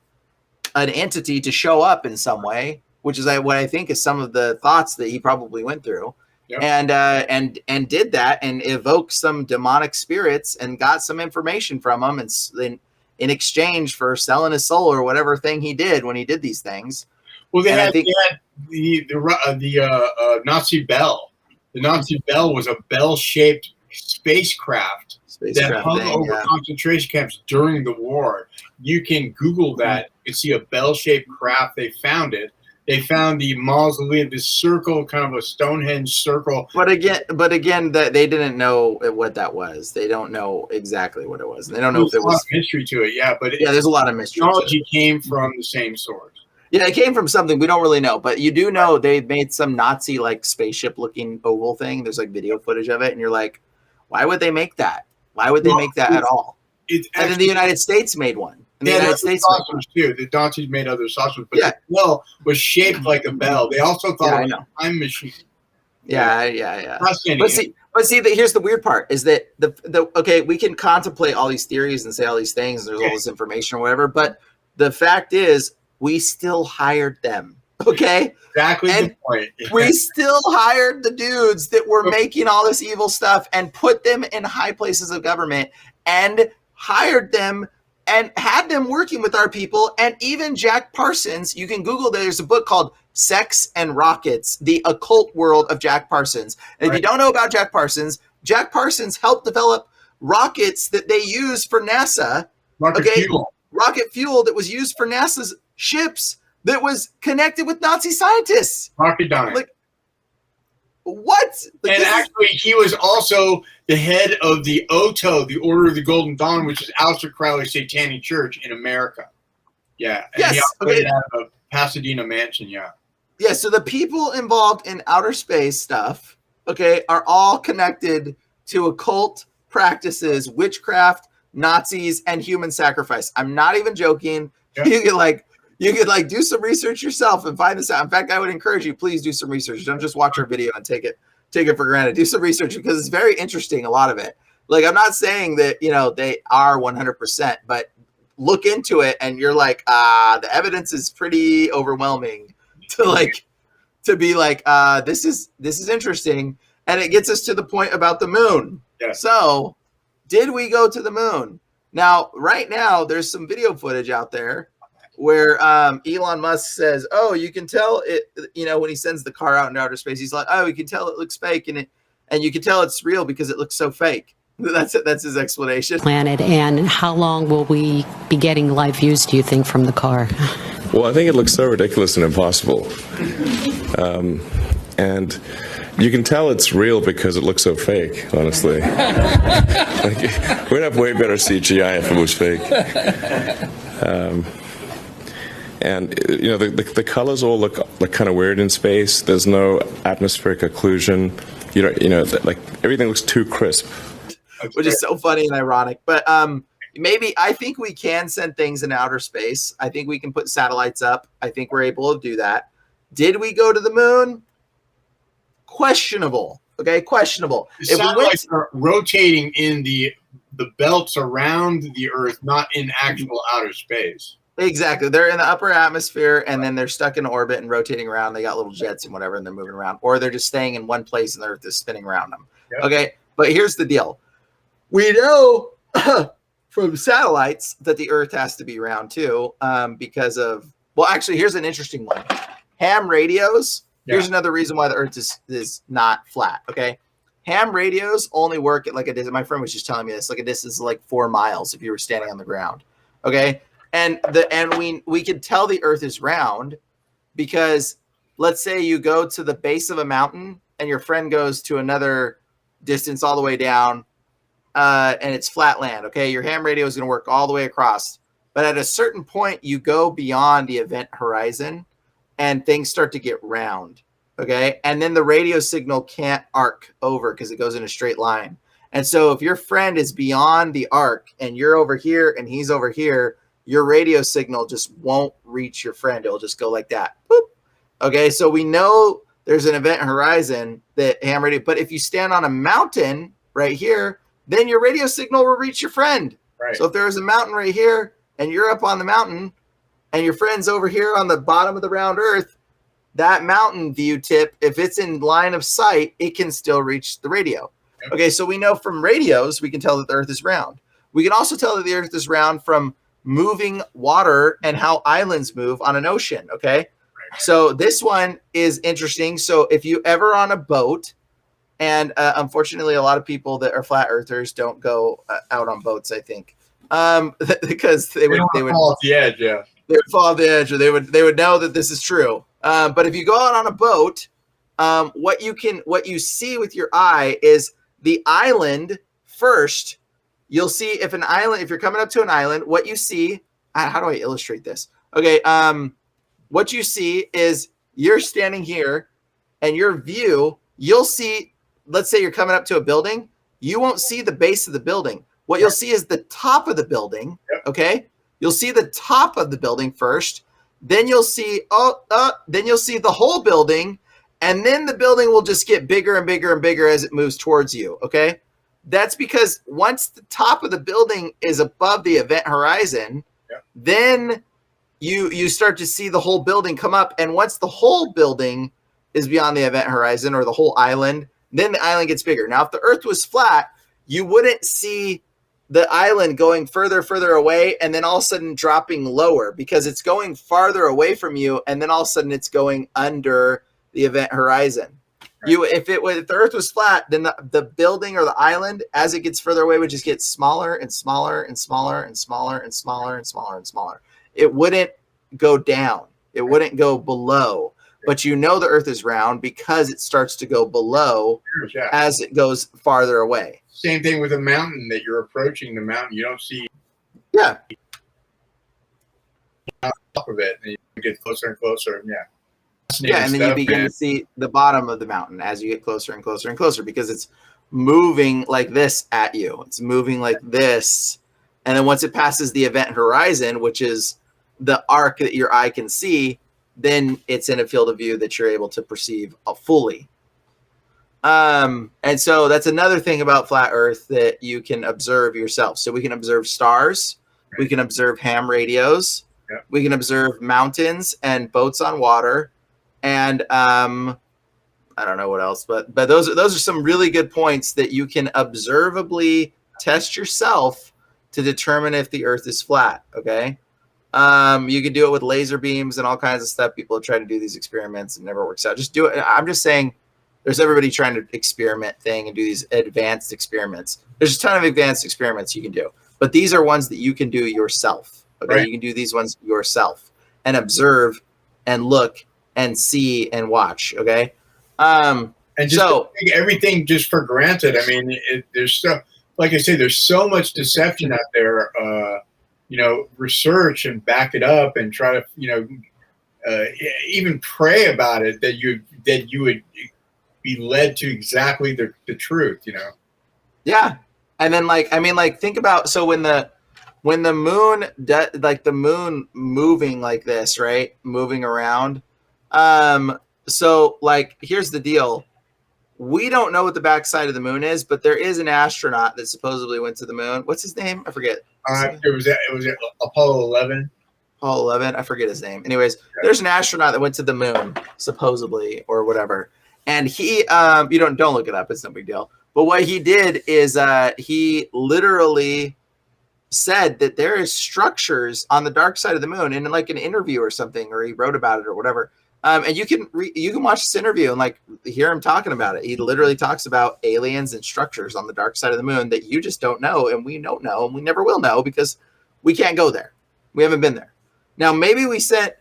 an entity to show up in some way, which is what I think is some of the thoughts that he probably went through. Yep. And did that and evoked some demonic spirits and got some information from them, and then in exchange for selling his soul or whatever thing he did when he did these things.
Well, they had the Nazi Bell. The Nazi Bell was a bell-shaped spacecraft that hung over concentration camps during the war. You can Google that. You can see a bell-shaped craft. They found it. They found the mausoleum, this circle, kind of a Stonehenge circle.
But again, that they didn't know what that was. They don't know exactly what it was. They don't know if there was
mystery to it. Yeah, but
there's a lot of mystery.
Technology came from the same source.
Yeah, it came from something we don't really know, but you do know they made some Nazi like spaceship looking oval thing. There's like video footage of it, and you're like, why would they make that? Why would they make that at all? And then the United States made one. And the United States
saucers too. The Nazis made other saucers, but the bell was shaped like a bell. They also thought it was a time machine.
Yeah. But see, here's the weird part: is that okay, we can contemplate all these theories and say all these things, and there's all this information or whatever, but the fact is, we still hired them. Okay,
exactly the point.
We still hired the dudes that were making all this evil stuff and put them in high places of government and hired them and had them working with our people. And even Jack Parsons, you can Google, there's a book called Sex and Rockets, the occult world of Jack Parsons. And if you don't know about Jack Parsons helped develop rockets that they use for NASA. Rocket fuel that was used for NASA's ships that was connected with Nazi scientists.
Rocketdyne.
Like, what? Like,
and actually, he was also the head of the OTO, the Order of the Golden Dawn, which is Aleister Crowley's Satanic Church in America. Yeah. And he operated out of a Pasadena mansion. Yeah.
Yeah. So the people involved in outer space stuff, are all connected to occult practices, witchcraft, Nazis, and human sacrifice. I'm not even joking. Yeah. You could do some research yourself and find this out. In fact, I would encourage you, please do some research. Don't just watch our video and take it for granted. Do some research because it's very interesting, a lot of it. Like, I'm not saying that, they are 100%, but look into it and you're like, the evidence is pretty overwhelming to be like, this is interesting. And it gets us to the point about the moon.
Yeah.
So did we go to the moon? Now, right now, there's some video footage out there where Elon Musk says, oh, you can tell it, when he sends the car out into outer space, he's like, oh, you can tell it looks fake, and you can tell it's real because it looks so fake. That's it. That's his explanation.
Planet, and how long will we be getting live views, do you think, from the car?
Well, I think it looks so ridiculous and impossible. And you can tell it's real because it looks so fake, honestly. We'd have way better CGI if it was fake. And the colors all look like kind of weird in space. There's no atmospheric occlusion. Everything looks too crisp.
Which is so funny and ironic. But maybe I think we can send things in outer space. I think we can put satellites up. I think we're able to do that. Did we go to the moon? questionable. Okay, questionable.
The satellites are rotating in the belts around the Earth, not in actual outer space.
Exactly. They're in the upper atmosphere, and then they're stuck in orbit and rotating around. They got little jets and whatever, and they're moving around. Or they're just staying in one place and the Earth is spinning around them. Yep. Okay, but here's the deal. We know from satellites that the Earth has to be round too, because of, well, actually, here's an interesting one. Ham radios. Yeah. Here's another reason why the Earth is not flat. Okay, ham radios only work at like a distance. My friend was just telling me this, like a distance of like 4 miles if you were standing on the ground. Okay, and we can tell the Earth is round because let's say you go to the base of a mountain and your friend goes to another distance all the way down, and it's flat land. Okay, your ham radio is going to work all the way across, but at a certain point you go beyond the event horizon and things start to get round. Okay, and then the radio signal can't arc over because it goes in a straight line. And so if your friend is beyond the arc and you're over here and he's over here, your radio signal just won't reach your friend. It'll just go like that. Boop. Okay, so we know there's an event horizon that ham radio, but if you stand on a mountain right here, then your radio signal will reach your friend. Right. So if there's a mountain right here and you're up on the mountain and your friend's over here on the bottom of the round Earth, that mountain view tip, if it's in line of sight, it can still reach the radio. Yep. Okay, so we know from radios, we can tell that the Earth is round. We can also tell that the Earth is round from moving water and how islands move on an ocean, okay? Right. So this one is interesting. So if you ever on a boat, and unfortunately a lot of people that are flat earthers don't go out on boats, I think, because they would
fall off the edge, yeah.
They would fall off the edge, or they would know that this is true. But if you go out on a boat, what you see with your eye is the island first. You'll see if you're coming up to an island, what you see, how do I illustrate this? Okay. What you see is you're standing here and your view, you'll see, let's say you're coming up to a building. You won't see the base of the building. What you'll see is the top of the building. Yep. Okay. You'll see the top of the building first. Then you'll see, then you'll see the whole building. And then the building will just get bigger and bigger and bigger as it moves towards you. Okay. That's because once the top of the building is above the event horizon, yep, then you start to see the whole building come up. And once the whole building is beyond the event horizon, or the whole island, then the island gets bigger. Now, if the Earth was flat, you wouldn't see the island going further away and then all of a sudden dropping lower, because it's going farther away from you, and then all of a sudden it's going under the event horizon. Right. If the Earth was flat, then the building or the island, as it gets further away, would just get smaller and smaller and smaller and smaller and smaller and smaller and smaller. It wouldn't go down. It wouldn't go below. But you know the Earth is round because it starts to go below as it goes farther away.
Same thing with a mountain that you're approaching the mountain. You don't see
top
of it, and you get closer and closer. And
and then you begin to see the bottom of the mountain as you get closer and closer and closer, because it's moving like this at you. It's moving like this. And then once it passes the event horizon, which is the arc that your eye can see, then it's in a field of view that you're able to perceive fully. And so that's another thing about flat Earth that you can observe yourself. So we can observe stars, we can observe ham radios, we can observe mountains and boats on water, and I don't know what else, but those are some really good points that you can observably test yourself to determine if the Earth is flat. Okay. You can do it with laser beams and all kinds of stuff. People try to do these experiments and it never works out. Just do it. I'm just saying, there's everybody trying to experiment thing and do these advanced experiments. There's a ton of advanced experiments you can do, but these are ones that you can do yourself. Okay. Right. You can do these ones yourself and observe and look and see and watch. Okay.
And just take everything just for granted. I mean, there's stuff, like I say, there's so much deception out there. Research and back it up and try to, even pray about it, that you would be led to exactly the truth,
Yeah. And then think about, so when the moon the moon moving like this, right? Moving around. So here's the deal. we don't know what the backside of the moon is, but there is an astronaut that supposedly went to the moon. What's his name? I forget.
It was Apollo 11.
Apollo 11. I forget his name. Anyways, there's an astronaut that went to the moon, supposedly, or whatever. And he, you don't look it up. It's no big deal. But what he did is he literally said that there is structures on the dark side of the moon in like an interview or something, or he wrote about it or whatever. And you can watch this interview and like hear him talking about it. He literally talks about aliens and structures on the dark side of the moon that you just don't know, and we don't know, and we never will know because we can't go there. We haven't been there. Now, maybe we sent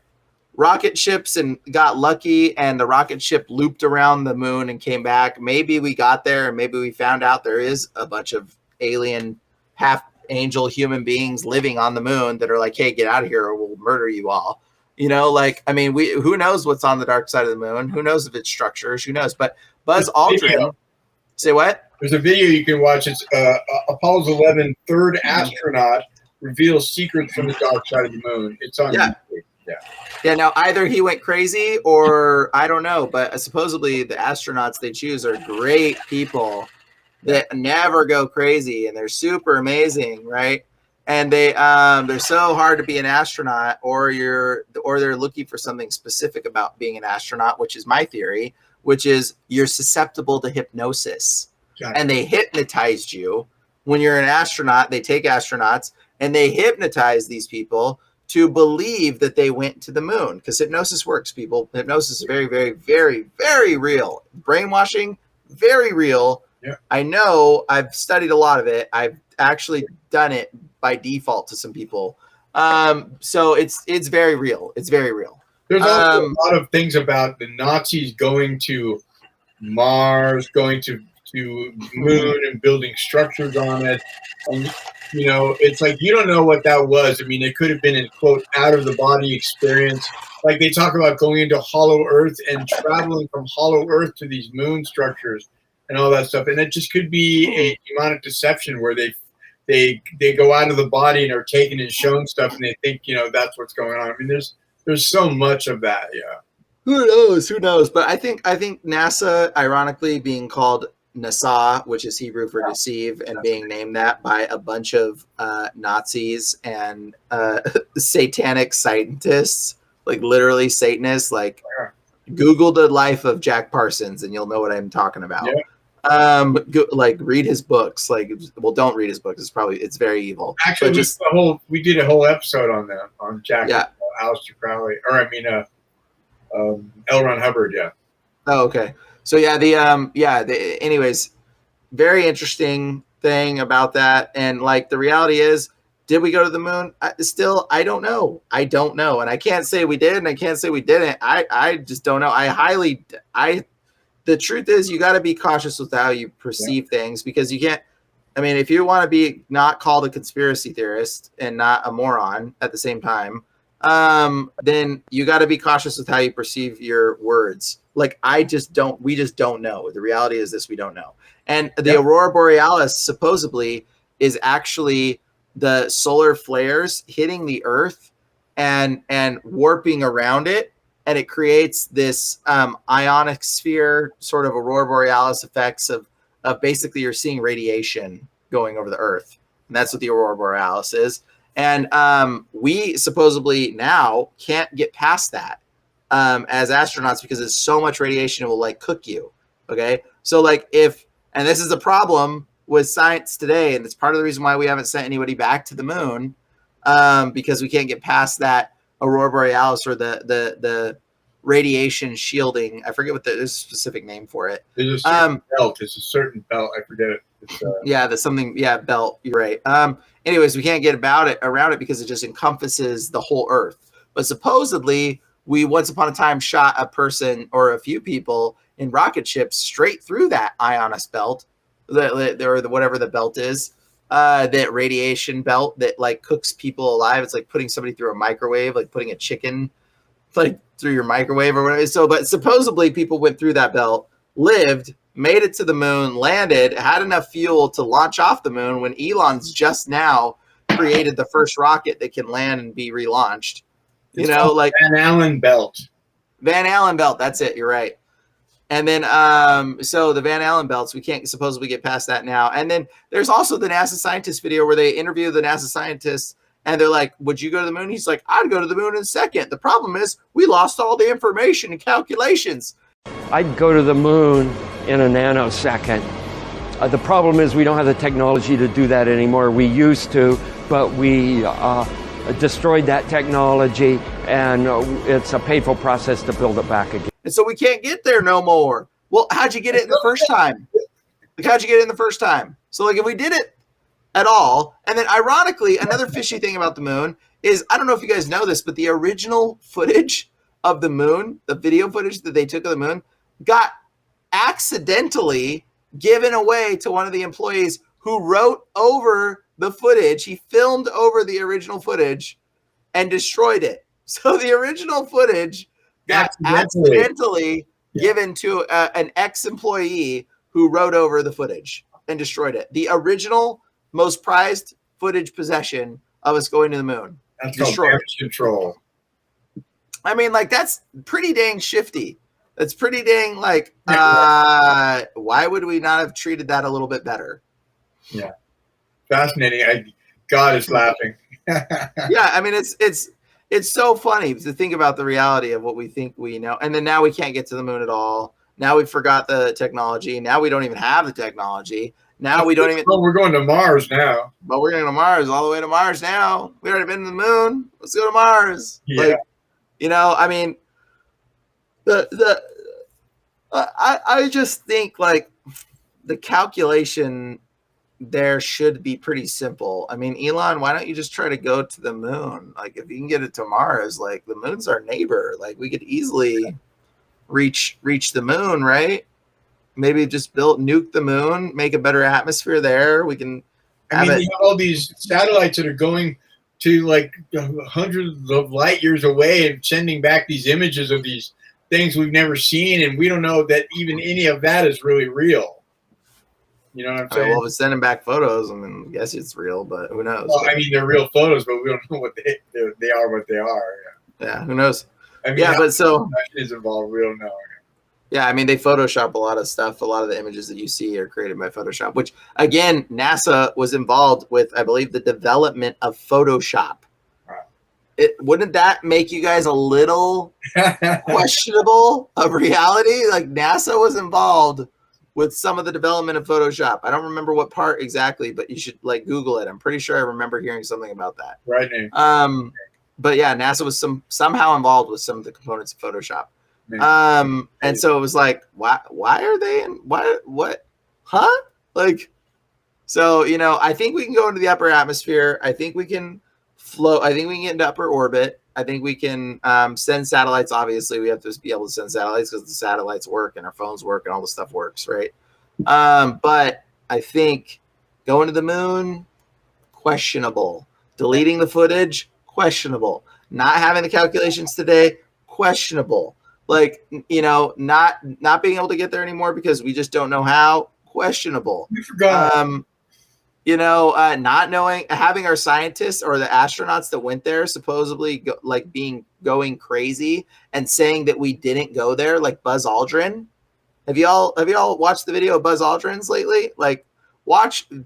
rocket ships and got lucky, and the rocket ship looped around the moon and came back. Maybe we got there, and maybe we found out there is a bunch of alien, half angel human beings living on the moon that are like, hey, get out of here or we'll murder you all. You know, like, I mean, who knows what's on the dark side of the moon? Who knows if it's structures? Who knows? But Buzz Aldrin, say what?
There's a video you can watch. It's Apollo's 11 third astronaut reveals secrets from the dark side of the moon. It's on YouTube.
Yeah. Now, either he went crazy or I don't know, but supposedly the astronauts they choose are great people that never go crazy, and they're super amazing, right? And they're so hard to be an astronaut, or they're looking for something specific about being an astronaut, which is my theory, which is you're susceptible to hypnosis. And they hypnotized you when you're an astronaut. They take astronauts and they hypnotize these people to believe that they went to the moon, because hypnosis works, people. Hypnosis is very, very, very, very real. Brainwashing, very real.
Yeah.
I know. I've studied a lot of it. I've actually done it by default to some people. So it's very real. It's very real.
There's also a lot of things about the Nazis going to Mars, going to moon and building structures on it. And, you know, it's like, you don't know what that was. I mean, it could have been a, quote, out of the body experience. Like they talk about going into hollow earth and traveling from hollow earth to these moon structures and all that stuff. And it just could be a demonic deception where they go out of the body and are taken and shown stuff, and they think, you know, that's what's going on. I mean, there's so much of that. Yeah.
Who knows? Who knows? But I think NASA, ironically, being called NASA, which is Hebrew for deceive, and being named that by a bunch of Nazis and satanic scientists, like literally Satanists, like Google the life of Jack Parsons and you'll know what I'm talking about.
Yeah.
Like read his books. Like, well, don't read his books. It's very evil.
Actually, we did a whole episode on that, on Jack, Aleister Crowley, or I mean, L. Ron Hubbard. Yeah. Oh,
okay. So yeah, anyways, very interesting thing about that. And like, the reality is, did we go to the moon? I don't know. I don't know. And I can't say we did, and I can't say we didn't. I just don't know. The truth is, you got to be cautious with how you perceive things, because you can't, I mean, if you want to be not called a conspiracy theorist and not a moron at the same time, then you got to be cautious with how you perceive your words. Like, we just don't know. The reality is this, we don't know. And the Aurora Borealis supposedly is actually the solar flares hitting the earth and warping around it. And it creates this ionic sphere, sort of Aurora Borealis effects of basically you're seeing radiation going over the earth. And that's what the Aurora Borealis is. And we supposedly now can't get past that as astronauts, because it's so much radiation, it will like cook you. Okay. So like and this is a problem with science today. And it's part of the reason why we haven't sent anybody back to the moon, because we can't get past that Aurora Borealis, or the radiation shielding. I forget what there's a specific name for it.
There's a certain belt. It's a certain belt. I forget it.
There's something. Yeah, belt. You're right. Anyways, we can't get around it because it just encompasses the whole Earth. But supposedly, we once upon a time shot a person or a few people in rocket ships straight through that Ionis belt, or whatever the belt is. That radiation belt that like cooks people alive. It's like putting somebody through a microwave, like putting a chicken like through your microwave or whatever. So, but supposedly people went through that belt, lived, made it to the moon, landed, had enough fuel to launch off the moon when Elon's just now created the first rocket that can land and be relaunched.
It's like Van Allen belt.
Van Allen belt. That's it. You're right. And then, so the Van Allen belts, we can't supposedly get past that now. And then there's also the NASA scientist video where they interview the NASA scientists and they're like, would you go to the moon? He's like, I'd go to the moon in a second. The problem is we lost all the information and calculations.
I'd go to the moon in a nanosecond. The problem is we don't have the technology to do that anymore. We used to, but we destroyed that technology, and it's a painful process to build it back again.
And so we can't get there no more. Well, how'd you get it in the first time? Like, how'd you get it in the first time? So, like, if we did it at all, and then ironically, another fishy thing about the moon is, I don't know if you guys know this, but the original footage of the moon, the video footage that they took of the moon, got accidentally given away to one of the employees who wrote over the footage. He filmed over the original footage and destroyed it. So the original footage got accidentally given to an ex-employee who wrote over the footage and destroyed it. The original, most prized footage possession of us going to the moon.
That's called damage control.
I mean, like, that's pretty dang shifty. That's pretty dang, like, why would we not have treated that a little bit better?
Yeah. Fascinating. God is laughing.
Yeah, I mean, it's so funny to think about the reality of what we think we know. And then now we can't get to the moon at all. Now we forgot the technology. Now we don't even have the technology. Now we don't even.
Well, we're going to Mars now.
But we're going to Mars, all the way to Mars now. We already been to the moon. Let's go to Mars.
Yeah.
Like, you know, I mean, I just think, like, the calculation there should be pretty simple. I mean, Elon, why don't you just try to go to the moon? Like, if you can get it to Mars, like, the moon's our neighbor. Like, we could easily reach the moon, right? Maybe just nuke the moon, make a better atmosphere there. We can have
you have all these satellites that are going to, like, hundreds of light years away and sending back these images of these things we've never seen, and we don't know that even any of that is really real. You know what I'm saying?
Well, if it's sending back photos, I mean, I guess it's real, but who knows?
Well, I mean, they're real photos, but we don't know what they are. What they are.
Yeah, who knows?
I mean,
yeah, but so
is involved. We don't know.
Yeah, I mean, they Photoshop a lot of stuff. A lot of the images that you see are created by Photoshop, which, again, NASA was involved with, I believe, the development of Photoshop. Wouldn't that make you guys a little questionable of reality? Like, NASA was involved with some of the development of Photoshop. I don't remember what part exactly, but you should, like, Google it. I'm pretty sure I remember hearing something about that.
Right.
But yeah, NASA was somehow involved with some of the components of Photoshop. And so it was like, why are they in what? Huh? Like, so, you know, I think we can go into the upper atmosphere. I think we can float. I think we can get into upper orbit. I think we can send satellites. Obviously, we have to be able to send satellites because the satellites work and our phones work and all the stuff works, right? But I think going to the moon, questionable. Deleting the footage, questionable. Not having the calculations today, questionable. Like, you know, not being able to get there anymore because we just don't know how, questionable.
We forgot.
You know, not knowing, having our scientists or the astronauts that went there supposedly going crazy and saying that we didn't go there, like Buzz Aldrin. Have you all watched the video of Buzz Aldrin's lately? Like,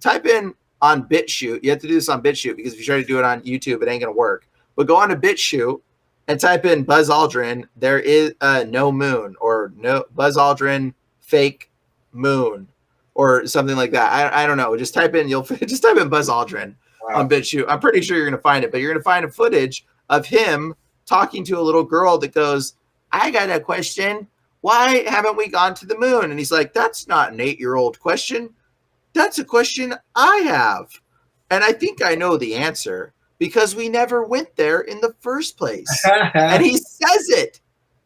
type in on BitChute. You have to do this on BitChute because if you try to do it on YouTube, it ain't gonna work. But go on to BitChute and type in Buzz Aldrin. There is no moon, or no Buzz Aldrin fake moon, or something like that. I don't know. Just type in just type in Buzz Aldrin on BitChute. I'm pretty sure you're gonna find it, but you're gonna find a footage of him talking to a little girl that goes, "I got a question. Why haven't we gone to the moon?" And he's like, "That's not an 8-year-old question. That's a question I have. And I think I know the answer because we never went there in the first place." And he says it.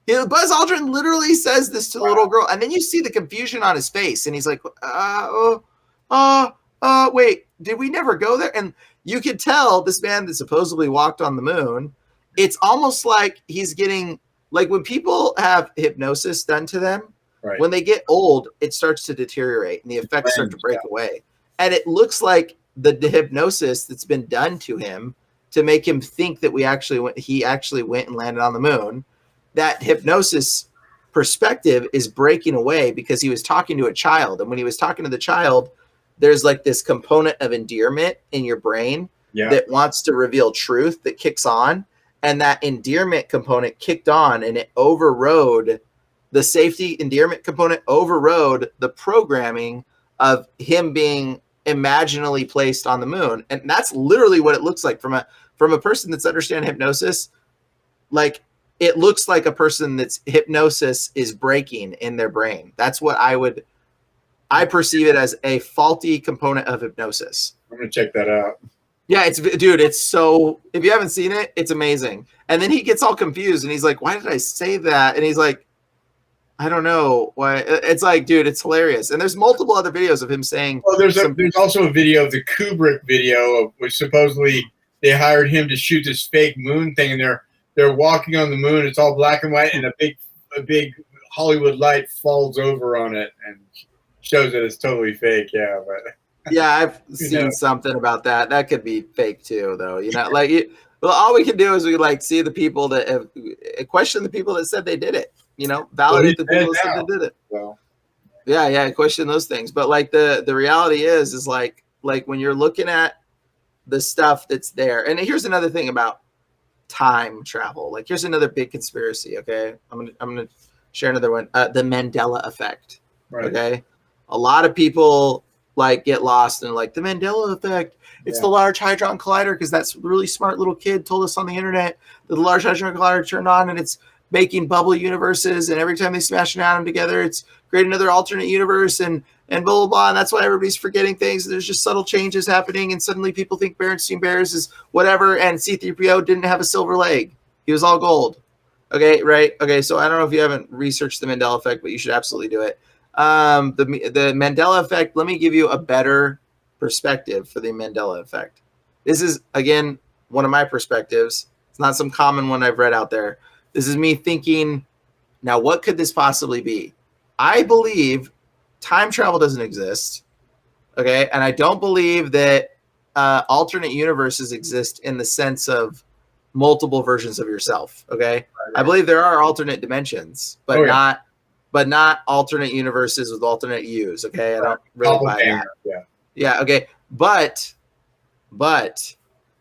Buzz Aldrin literally says this to the little girl. And then you see the confusion on his face. And he's like, wait, did we never go there? And you could tell this man that supposedly walked on the moon, it's almost like he's getting, like when people have hypnosis done to them, right, when they get old, it starts to deteriorate and the effects start to break away. And it looks like the hypnosis that's been done to him to make him think that he actually went and landed on the moon, that hypnosis perspective is breaking away because he was talking to a child. And when he was talking to the child, there's like this component of endearment in your brain that wants to reveal truth that kicks on. And that endearment component kicked on, and it overrode the safety endearment component, overrode the programming of him being imaginally placed on the moon. And that's literally what it looks like from a person that's understanding hypnosis. Like, it looks like a person that's hypnosis is breaking in their brain. That's what I perceive it as, a faulty component of hypnosis.
I'm going to check that out.
Yeah, it's so, if you haven't seen it, it's amazing. And then he gets all confused and he's like, why did I say that? And he's like, I don't know why. It's like, dude, it's hilarious. And there's multiple other videos of him saying.
Well, there's also a video of the Kubrick video of which supposedly they hired him to shoot this fake moon thing, and they're walking on the moon. It's all black and white, and a big Hollywood light falls over on it and shows that it's totally fake. Yeah, but
yeah, I've seen something about that. That could be fake too, though. Like, well, all we can do is we like see the people that have question the people that said they did it. Validate the people that said they did it. Well, yeah, question those things. But like the reality is like when you're looking at the stuff that's there. And here's another thing about time travel. Like, here's another big conspiracy. Okay, I'm gonna share another one. The Mandela effect. Right. Okay, a lot of people like get lost in like the Mandela effect. It's the Large Hadron Collider because that's a really smart little kid told us on the internet that the Large Hadron Collider turned on and it's making bubble universes, and every time they smash an atom together, it's create another alternate universe and blah blah blah. And that's why everybody's forgetting things. There's just subtle changes happening, and suddenly people think Berenstain Bears is whatever. And C-3PO didn't have a silver leg; he was all gold. Okay, right? Okay, so I don't know if you haven't researched the Mandela effect, but you should absolutely do it. The Mandela effect. Let me give you a better perspective for the Mandela effect. This is again one of my perspectives. It's not some common one I've read out there. This is me thinking, now what could this possibly be? I believe time travel doesn't exist, okay? And I don't believe that alternate universes exist in the sense of multiple versions of yourself, okay? Right. I believe there are alternate dimensions, but not alternate universes with alternate yous, okay? I don't really buy that. Yeah, okay. But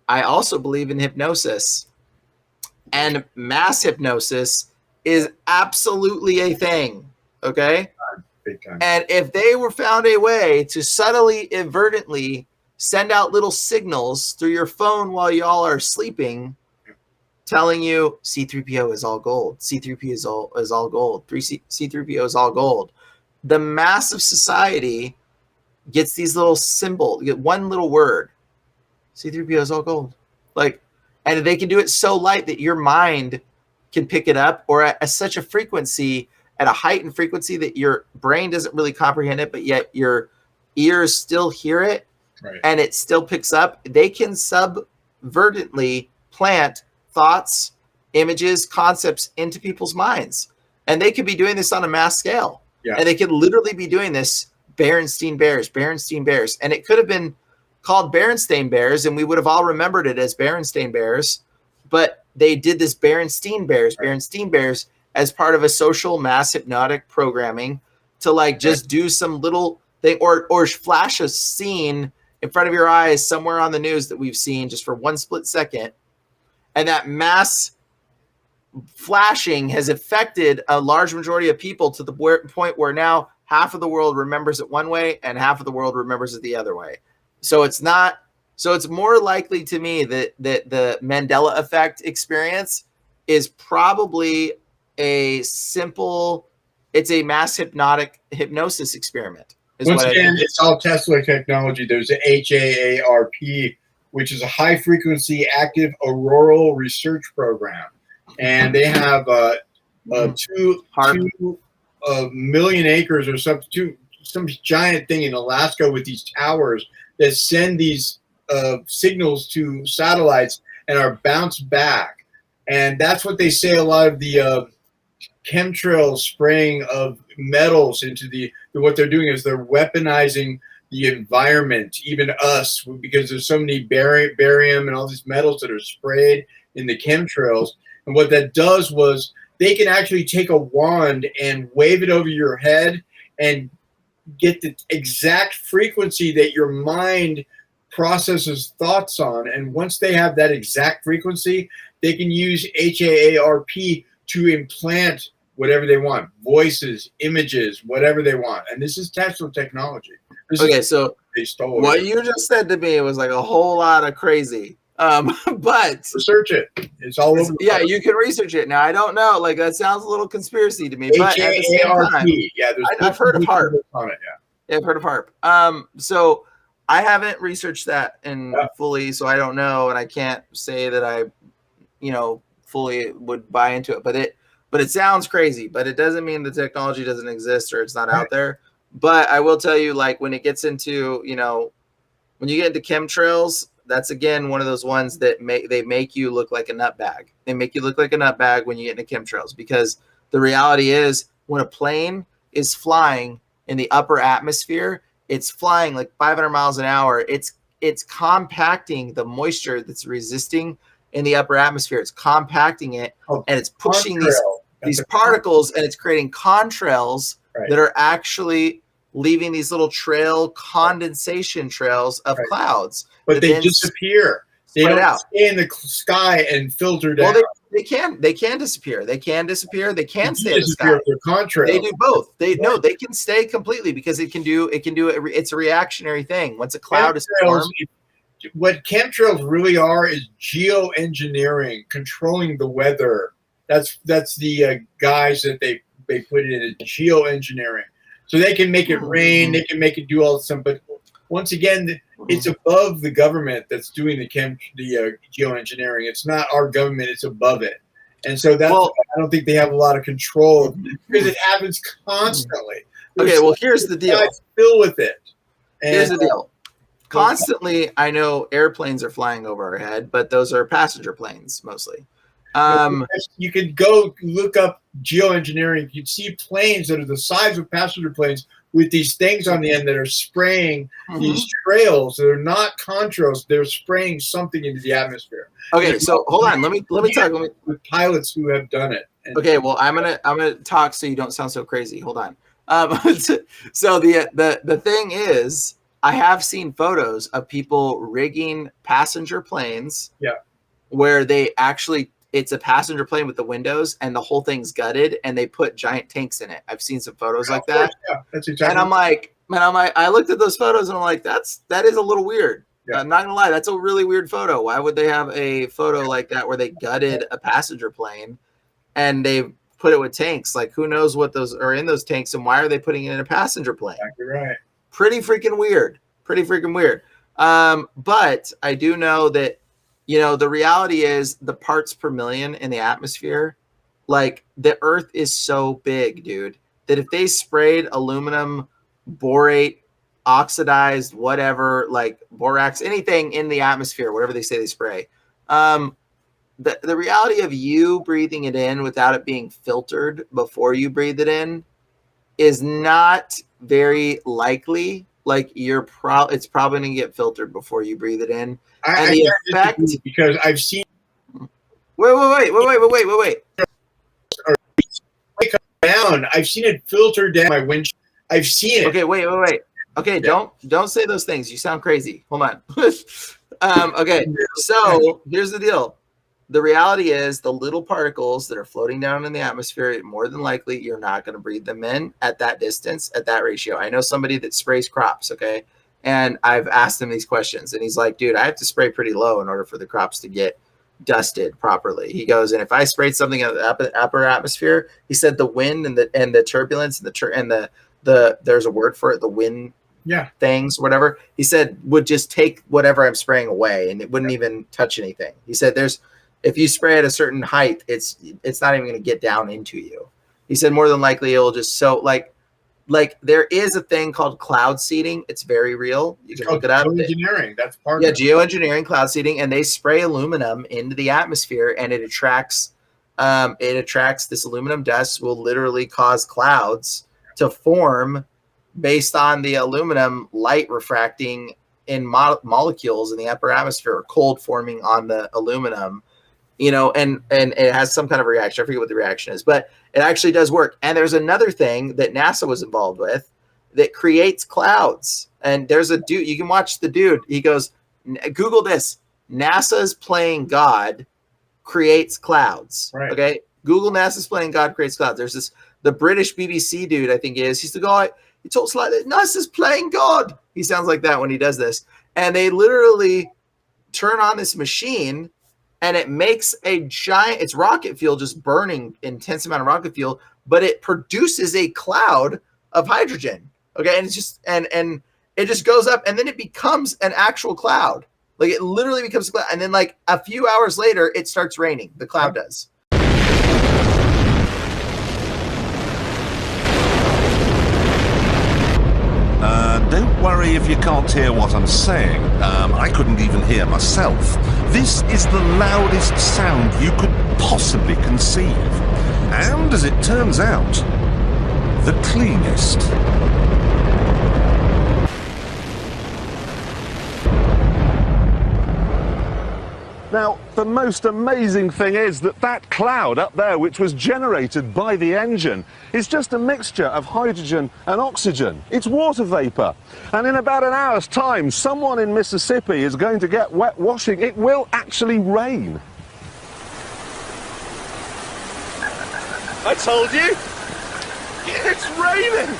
I also believe in hypnosis. And mass hypnosis is absolutely a thing, okay? Big time. And if they were found a way to subtly, inadvertently send out little signals through your phone while y'all are sleeping, telling you C-3PO is all gold, C-3PO is all gold, C-3PO is all gold, the mass of society gets these little symbols, get one little word, C-3PO is all gold, like. And they can do it so light that your mind can pick it up, or at such a frequency, at a heightened frequency that your brain doesn't really comprehend it, but yet your ears still hear it, right. And it still picks up. They can subvertently plant thoughts, images, concepts into people's minds. And they could be doing this on a mass scale. Yeah. And they could literally be doing this, Berenstain Bears. And it could have been called Berenstain Bears, and we would have all remembered it as Berenstain Bears, but they did this Berenstain Bears as part of a social mass hypnotic programming to like just do some little thing or flash a scene in front of your eyes somewhere on the news that we've seen just for one split second. And that mass flashing has affected a large majority of people to the point where now half of the world remembers it one way and half of the world remembers it the other way. So it's more likely to me that the Mandela effect experience is probably it's a mass hypnosis experiment.
Once again, it's all Tesla technology. There's the HAARP, which is a high frequency active auroral research program. And they have 2 million acres or some giant thing in Alaska with these towers that send these signals to satellites and are bounced back. And that's what they say a lot of the chemtrail spraying of metals into what they're doing is they're weaponizing the environment, even us, because there's so many barium and all these metals that are sprayed in the chemtrails. And what that does was they can actually take a wand and wave it over your head and get the exact frequency that your mind processes thoughts on. And once they have that exact frequency, they can use HAARP to implant whatever they want, voices, images, whatever they want. And this is Tesla technology.
So what you just said to me was like a whole lot of crazy. But
research it. It's all over.
Yeah, you can research it. Now I don't know. Like that sounds a little conspiracy to me. But at the same time,
yeah,
I've heard of HAARP.
On it,
yeah, I've heard of HAARP. So I haven't researched that fully, so I don't know, and I can't say that I, fully would buy into it. But it sounds crazy. But it doesn't mean the technology doesn't exist or it's not out there. But I will tell you, like when it gets into, when you get into chemtrails, that's again one of those ones that make you look like a nutbag. They make you look like a nutbag when you get into chemtrails, because the reality is when a plane is flying in the upper atmosphere, it's flying like 500 miles an hour. It's compacting the moisture that's resisting in the upper atmosphere. It's compacting it, and it's pushing these particles, and it's creating contrails that are actually leaving these little condensation trails of clouds.
But they disappear. They don't stay in the sky and filter down.
Well, they can disappear. They can disappear. They can stay in the sky. They do both. They can stay completely, because it can do it. It's a reactionary thing. Once a cloud is formed.
What chemtrails really are is geoengineering, controlling the weather. That's the guys that they put in as geoengineering. So they can make it rain, they can make it do all this stuff. But once again, it's above the government that's doing the geoengineering. It's not our government; it's above it. And so that's why I don't think they have a lot of control, because it happens constantly.
Here's the deal.
Fill with it. And
here's the deal. Constantly, I know airplanes are flying over our head, but those are passenger planes mostly.
You could go look up geoengineering. You'd see planes that are the size of passenger planes with these things on the end that are spraying these trails that are not contrails. They're spraying something into the atmosphere.
Okay, so hold on. Let me talk
with pilots who have done it.
Okay, well, I'm gonna talk so you don't sound so crazy. Hold on. So the thing is, I have seen photos of people rigging passenger planes.
Yeah.
Where they actually. It's a passenger plane with the windows and the whole thing's gutted, and they put giant tanks in it. I've seen some photos like that.
Yeah, that's exactly.
And I'm like, I looked at those photos and I'm like, that is a little weird. Yeah. I'm not gonna lie, that's a really weird photo. Why would they have a photo like that where they gutted a passenger plane and they put it with tanks? Like, who knows what those are in those tanks, and why are they putting it in a passenger plane?
Exactly right.
Pretty freaking weird. But I do know that. The reality is the parts per million in the atmosphere, like the earth is so big, dude, that if they sprayed aluminum, borate, oxidized, whatever, like borax, anything in the atmosphere, whatever they say they spray, the reality of you breathing it in without it being filtered before you breathe it in is not very likely. Like it's probably gonna get filtered before you breathe it in. And the effect,
because I've seen.
Wait.
Down. I've seen it filter down my windshield. I've seen it.
Okay, wait. Okay, don't say those things. You sound crazy. Hold on. Okay, so here's the deal. The reality is the little particles that are floating down in the atmosphere, more than likely, you're not going to breathe them in at that distance, at that ratio. I know somebody that sprays crops, okay? And I've asked him these questions, and he's like, dude, I have to spray pretty low in order for the crops to get dusted properly. He goes, and if I sprayed something in the upper atmosphere, he said the wind and the turbulence and the there's a word for it, the wind things, whatever, he said would just take whatever I'm spraying away, and it wouldn't even touch anything. He said if you spray at a certain height, it's not even going to get down into you. He said more than likely it will just like there is a thing called cloud seeding. It's very real. You can look it up.
Geoengineering. That's part of it.
Geoengineering, cloud seeding, and they spray aluminum into the atmosphere, and it attracts this aluminum dust. Will literally cause clouds to form based on the aluminum light refracting in molecules in the upper atmosphere, or cold forming on the aluminum. you know, and it has some kind of reaction. I forget what the reaction is, but it actually does work. And there's another thing that NASA was involved with that creates clouds. And there's a dude, you can watch the dude. He goes, Google this. NASA's playing God creates clouds.
Right.
Okay. Google NASA's playing God creates clouds. There's the British BBC dude, I think he's the guy. He talks like that. NASA's playing God. He sounds like that when he does this. And they literally turn on this machine and it makes a giant, it's rocket fuel, just burning intense amount of rocket fuel, but it produces a cloud of hydrogen. Okay. And it's just, and it just goes up and then it becomes an actual cloud. Like it literally becomes a cloud. And then like a few hours later, it starts raining. The cloud does.
Don't worry if you can't hear what I'm saying. I couldn't even hear myself. This is the loudest sound you could possibly conceive. And as it turns out, the cleanest. Now, the most amazing thing is that cloud up there, which was generated by the engine, is just a mixture of hydrogen and oxygen. It's water vapor. And in about an hour's time, someone in Mississippi is going to get wet washing. It will actually rain. I told you! It's raining!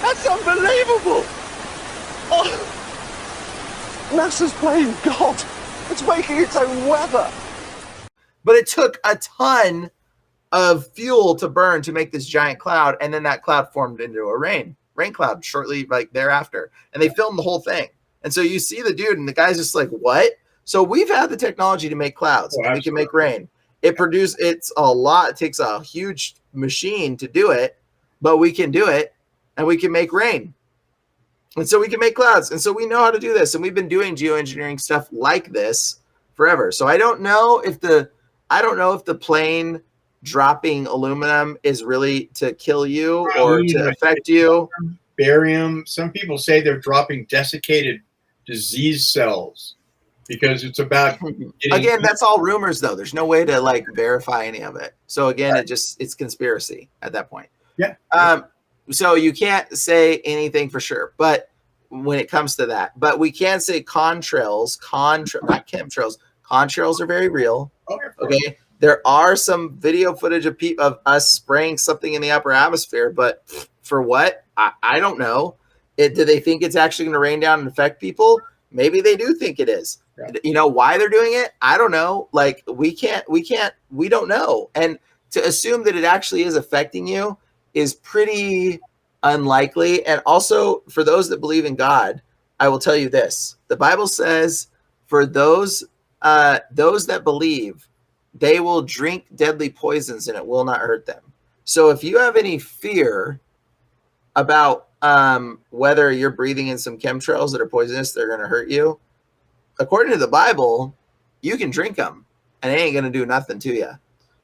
That's unbelievable! Oh, NASA's playing God! It's making its own weather.
But it took a ton of fuel to burn to make this giant cloud, and then that cloud formed into a rain cloud shortly like thereafter. And they filmed the whole thing. And so you see the dude, and the guy's just like, what? So we've had the technology to make clouds, and we can make rain. It's a lot. It takes a huge machine to do it, but we can do it, and we can make rain. And so we can make clouds. And so we know how to do this. And we've been doing geoengineering stuff like this forever. So I don't know if the plane dropping aluminum is really to kill you or to affect you.
Barium. Some people say they're dropping desiccated disease cells because it's about
again, that's all rumors though. There's no way to like verify any of it. So again, right. It's conspiracy at that point.
Yeah.
So you can't say anything for sure, but when it comes to that, but we can say contrails, not chemtrails. Contrails are very real. Okay. There are some video footage of us spraying something in the upper atmosphere, but for what? I don't know. Do they think it's actually going to rain down and affect people? Maybe they do think it is. Yeah. You know why they're doing it? I don't know. Like we don't know. And to assume that it actually is affecting you is pretty unlikely. And also for those that believe in God, I will tell you this. The Bible says for those that believe, they will drink deadly poisons and it will not hurt them. So if you have any fear about whether you're breathing in some chemtrails that are poisonous, they're going to hurt you, according to the Bible, you can drink them and it ain't going to do nothing to you.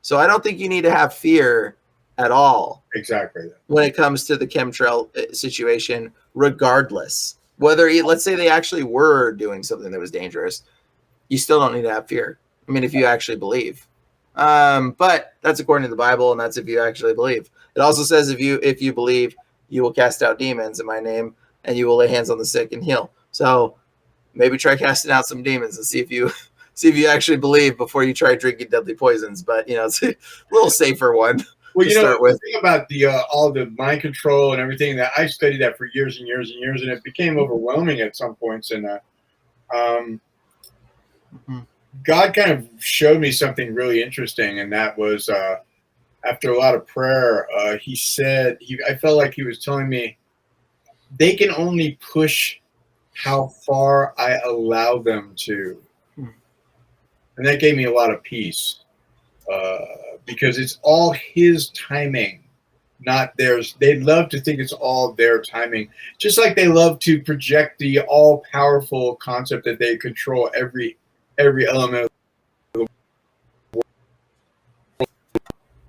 So I don't think you need to have fear at all.
Exactly.
When it comes to the chemtrail situation, regardless, whether let's say they actually were doing something that was dangerous, you still don't need to have fear. I mean, if you actually believe, but that's according to the Bible, and that's if you actually believe. It also says if you believe, you will cast out demons in my name, and you will lay hands on the sick and heal. So maybe try casting out some demons and see if you actually believe before you try drinking deadly poisons. But it's a little safer one.
Well, the thing about all the mind control and everything, that I studied that for years and years and years, and it became overwhelming at some points. And God kind of showed me something really interesting, and that was after a lot of prayer, he said, I felt like he was telling me, they can only push how far I allow them to. And that gave me a lot of peace. Because it's all his timing, not theirs. They love to think it's all their timing, just like they love to project the all-powerful concept that they control every element of the world,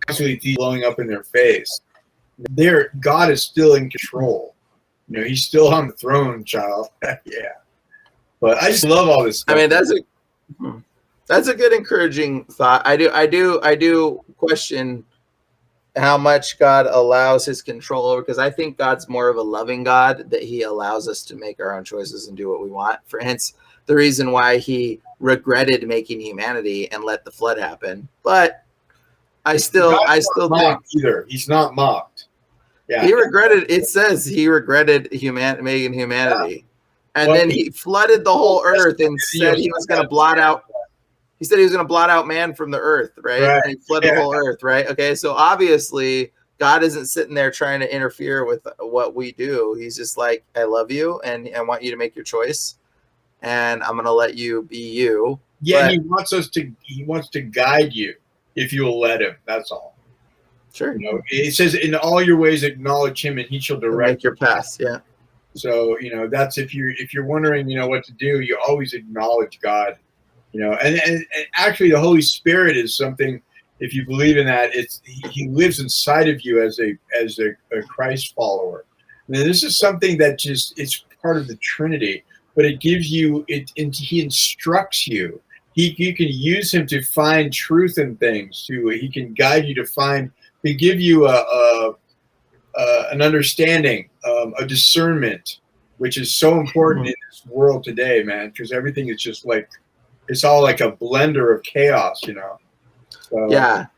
constantly blowing up in their face. God is still in control. He's still on the throne, child. Yeah. But I just love all this stuff.
I mean, That's a good encouraging thought. I do question how much God allows his control over, because I think God's more of a loving God, that he allows us to make our own choices and do what we want. For hence the reason why he regretted making humanity and let the flood happen. But I still think
either he's not mocked. Yeah.
He regretted, it says he regretted making humanity. And then he flooded the whole earth and said he was going to blot out. He said he was going to blot out man from the earth, right? And he flooded the whole earth, right? Okay, so obviously God isn't sitting there trying to interfere with what we do. He's just like, I love you, and I want you to make your choice, and I'm going to let you be you.
Yeah, he wants to guide you if you'll let him. That's all.
Sure.
You know, it says, in all your ways acknowledge him, and he shall direct
your path. Yeah.
So, you know, that's if you're wondering, you know, what to do, you always acknowledge God. You know, and actually the Holy Spirit is something, if you believe in that, he lives inside of you as a Christ follower. And this is something that it's part of the Trinity, but it gives you he instructs you. You can use him to find truth in things. He can guide you to give you an understanding, a discernment, which is so important in this world today, man, because everything is just like, it's all like a blender of chaos, you know. So,
yeah,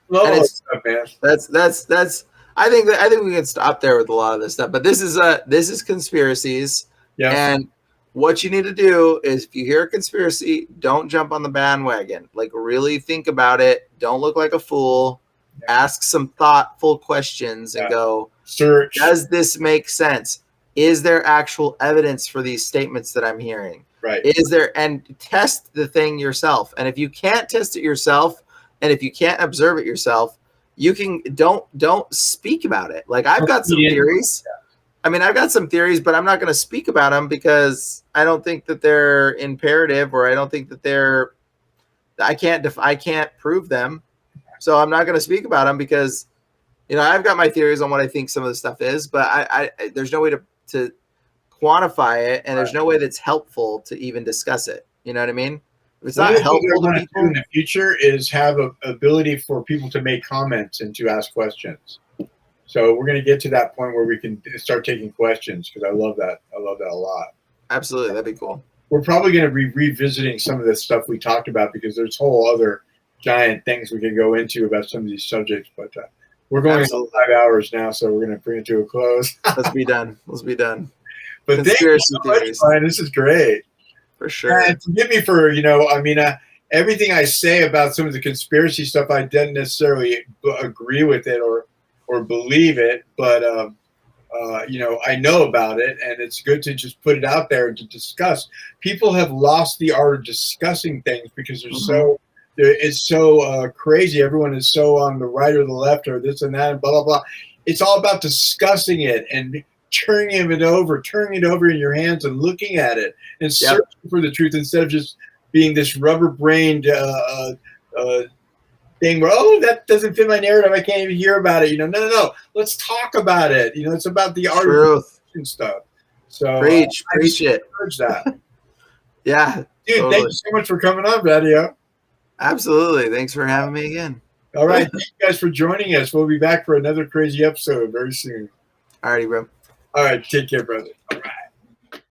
stuff, man.
That's. I think we can stop there with a lot of this stuff. But this is conspiracies.
Yeah.
And what you need to do is, if you hear a conspiracy, don't jump on the bandwagon. Like, really think about it. Don't look like a fool. Yeah. Ask some thoughtful questions and go,
search.
Does this make sense? Is there actual evidence for these statements that I'm hearing?
Right.
Is there, and test the thing yourself. And if you can't test it yourself, and if you can't observe it yourself, you can don't speak about it. Like, I've got some theories. I mean, I've got some theories, but I'm not going to speak about them because I don't think that they're imperative, or I don't think that I can't prove them. So I'm not going to speak about them because, you know, I've got my theories on what I think some of the stuff is, but I there's no way to quantify it, and there's no way that's helpful to even discuss it. You know what I mean? If it's not helpful to people
in the future is have an ability for people to make comments and to ask questions. So we're going to get to that point where we can start taking questions, because I love that. I love that a lot.
Absolutely. That'd be cool.
We're probably going to be revisiting some of the stuff we talked about, because there's whole other giant things we can go into about some of these subjects, but we're going on 5 hours now, so we're going to bring it to a close.
Let's be done.
But thank you so much, Brian. This is great.
For sure.
And forgive me for, you know, I mean, everything I say about some of the conspiracy stuff, I didn't necessarily agree with it or believe it, but, you know, I know about it, and it's good to just put it out there and to discuss. People have lost the art of discussing things because it's so crazy. Everyone is so on the right or the left or this and that and blah, blah, blah. It's all about discussing it and turning it over in your hands and looking at it and searching for the truth, instead of just being this rubber-brained thing where, oh, that doesn't fit my narrative, I can't even hear about it. You know, no. Let's talk about it. You know, it's about the art of and stuff. So
preach it.
Encourage that.
Yeah.
Dude, totally. Thank you so much for coming on, Vadio.
Absolutely. Thanks for having me again.
All right. Thank you guys for joining us. We'll be back for another crazy episode very soon.
All righty, bro.
All right. Take care, brother. All right.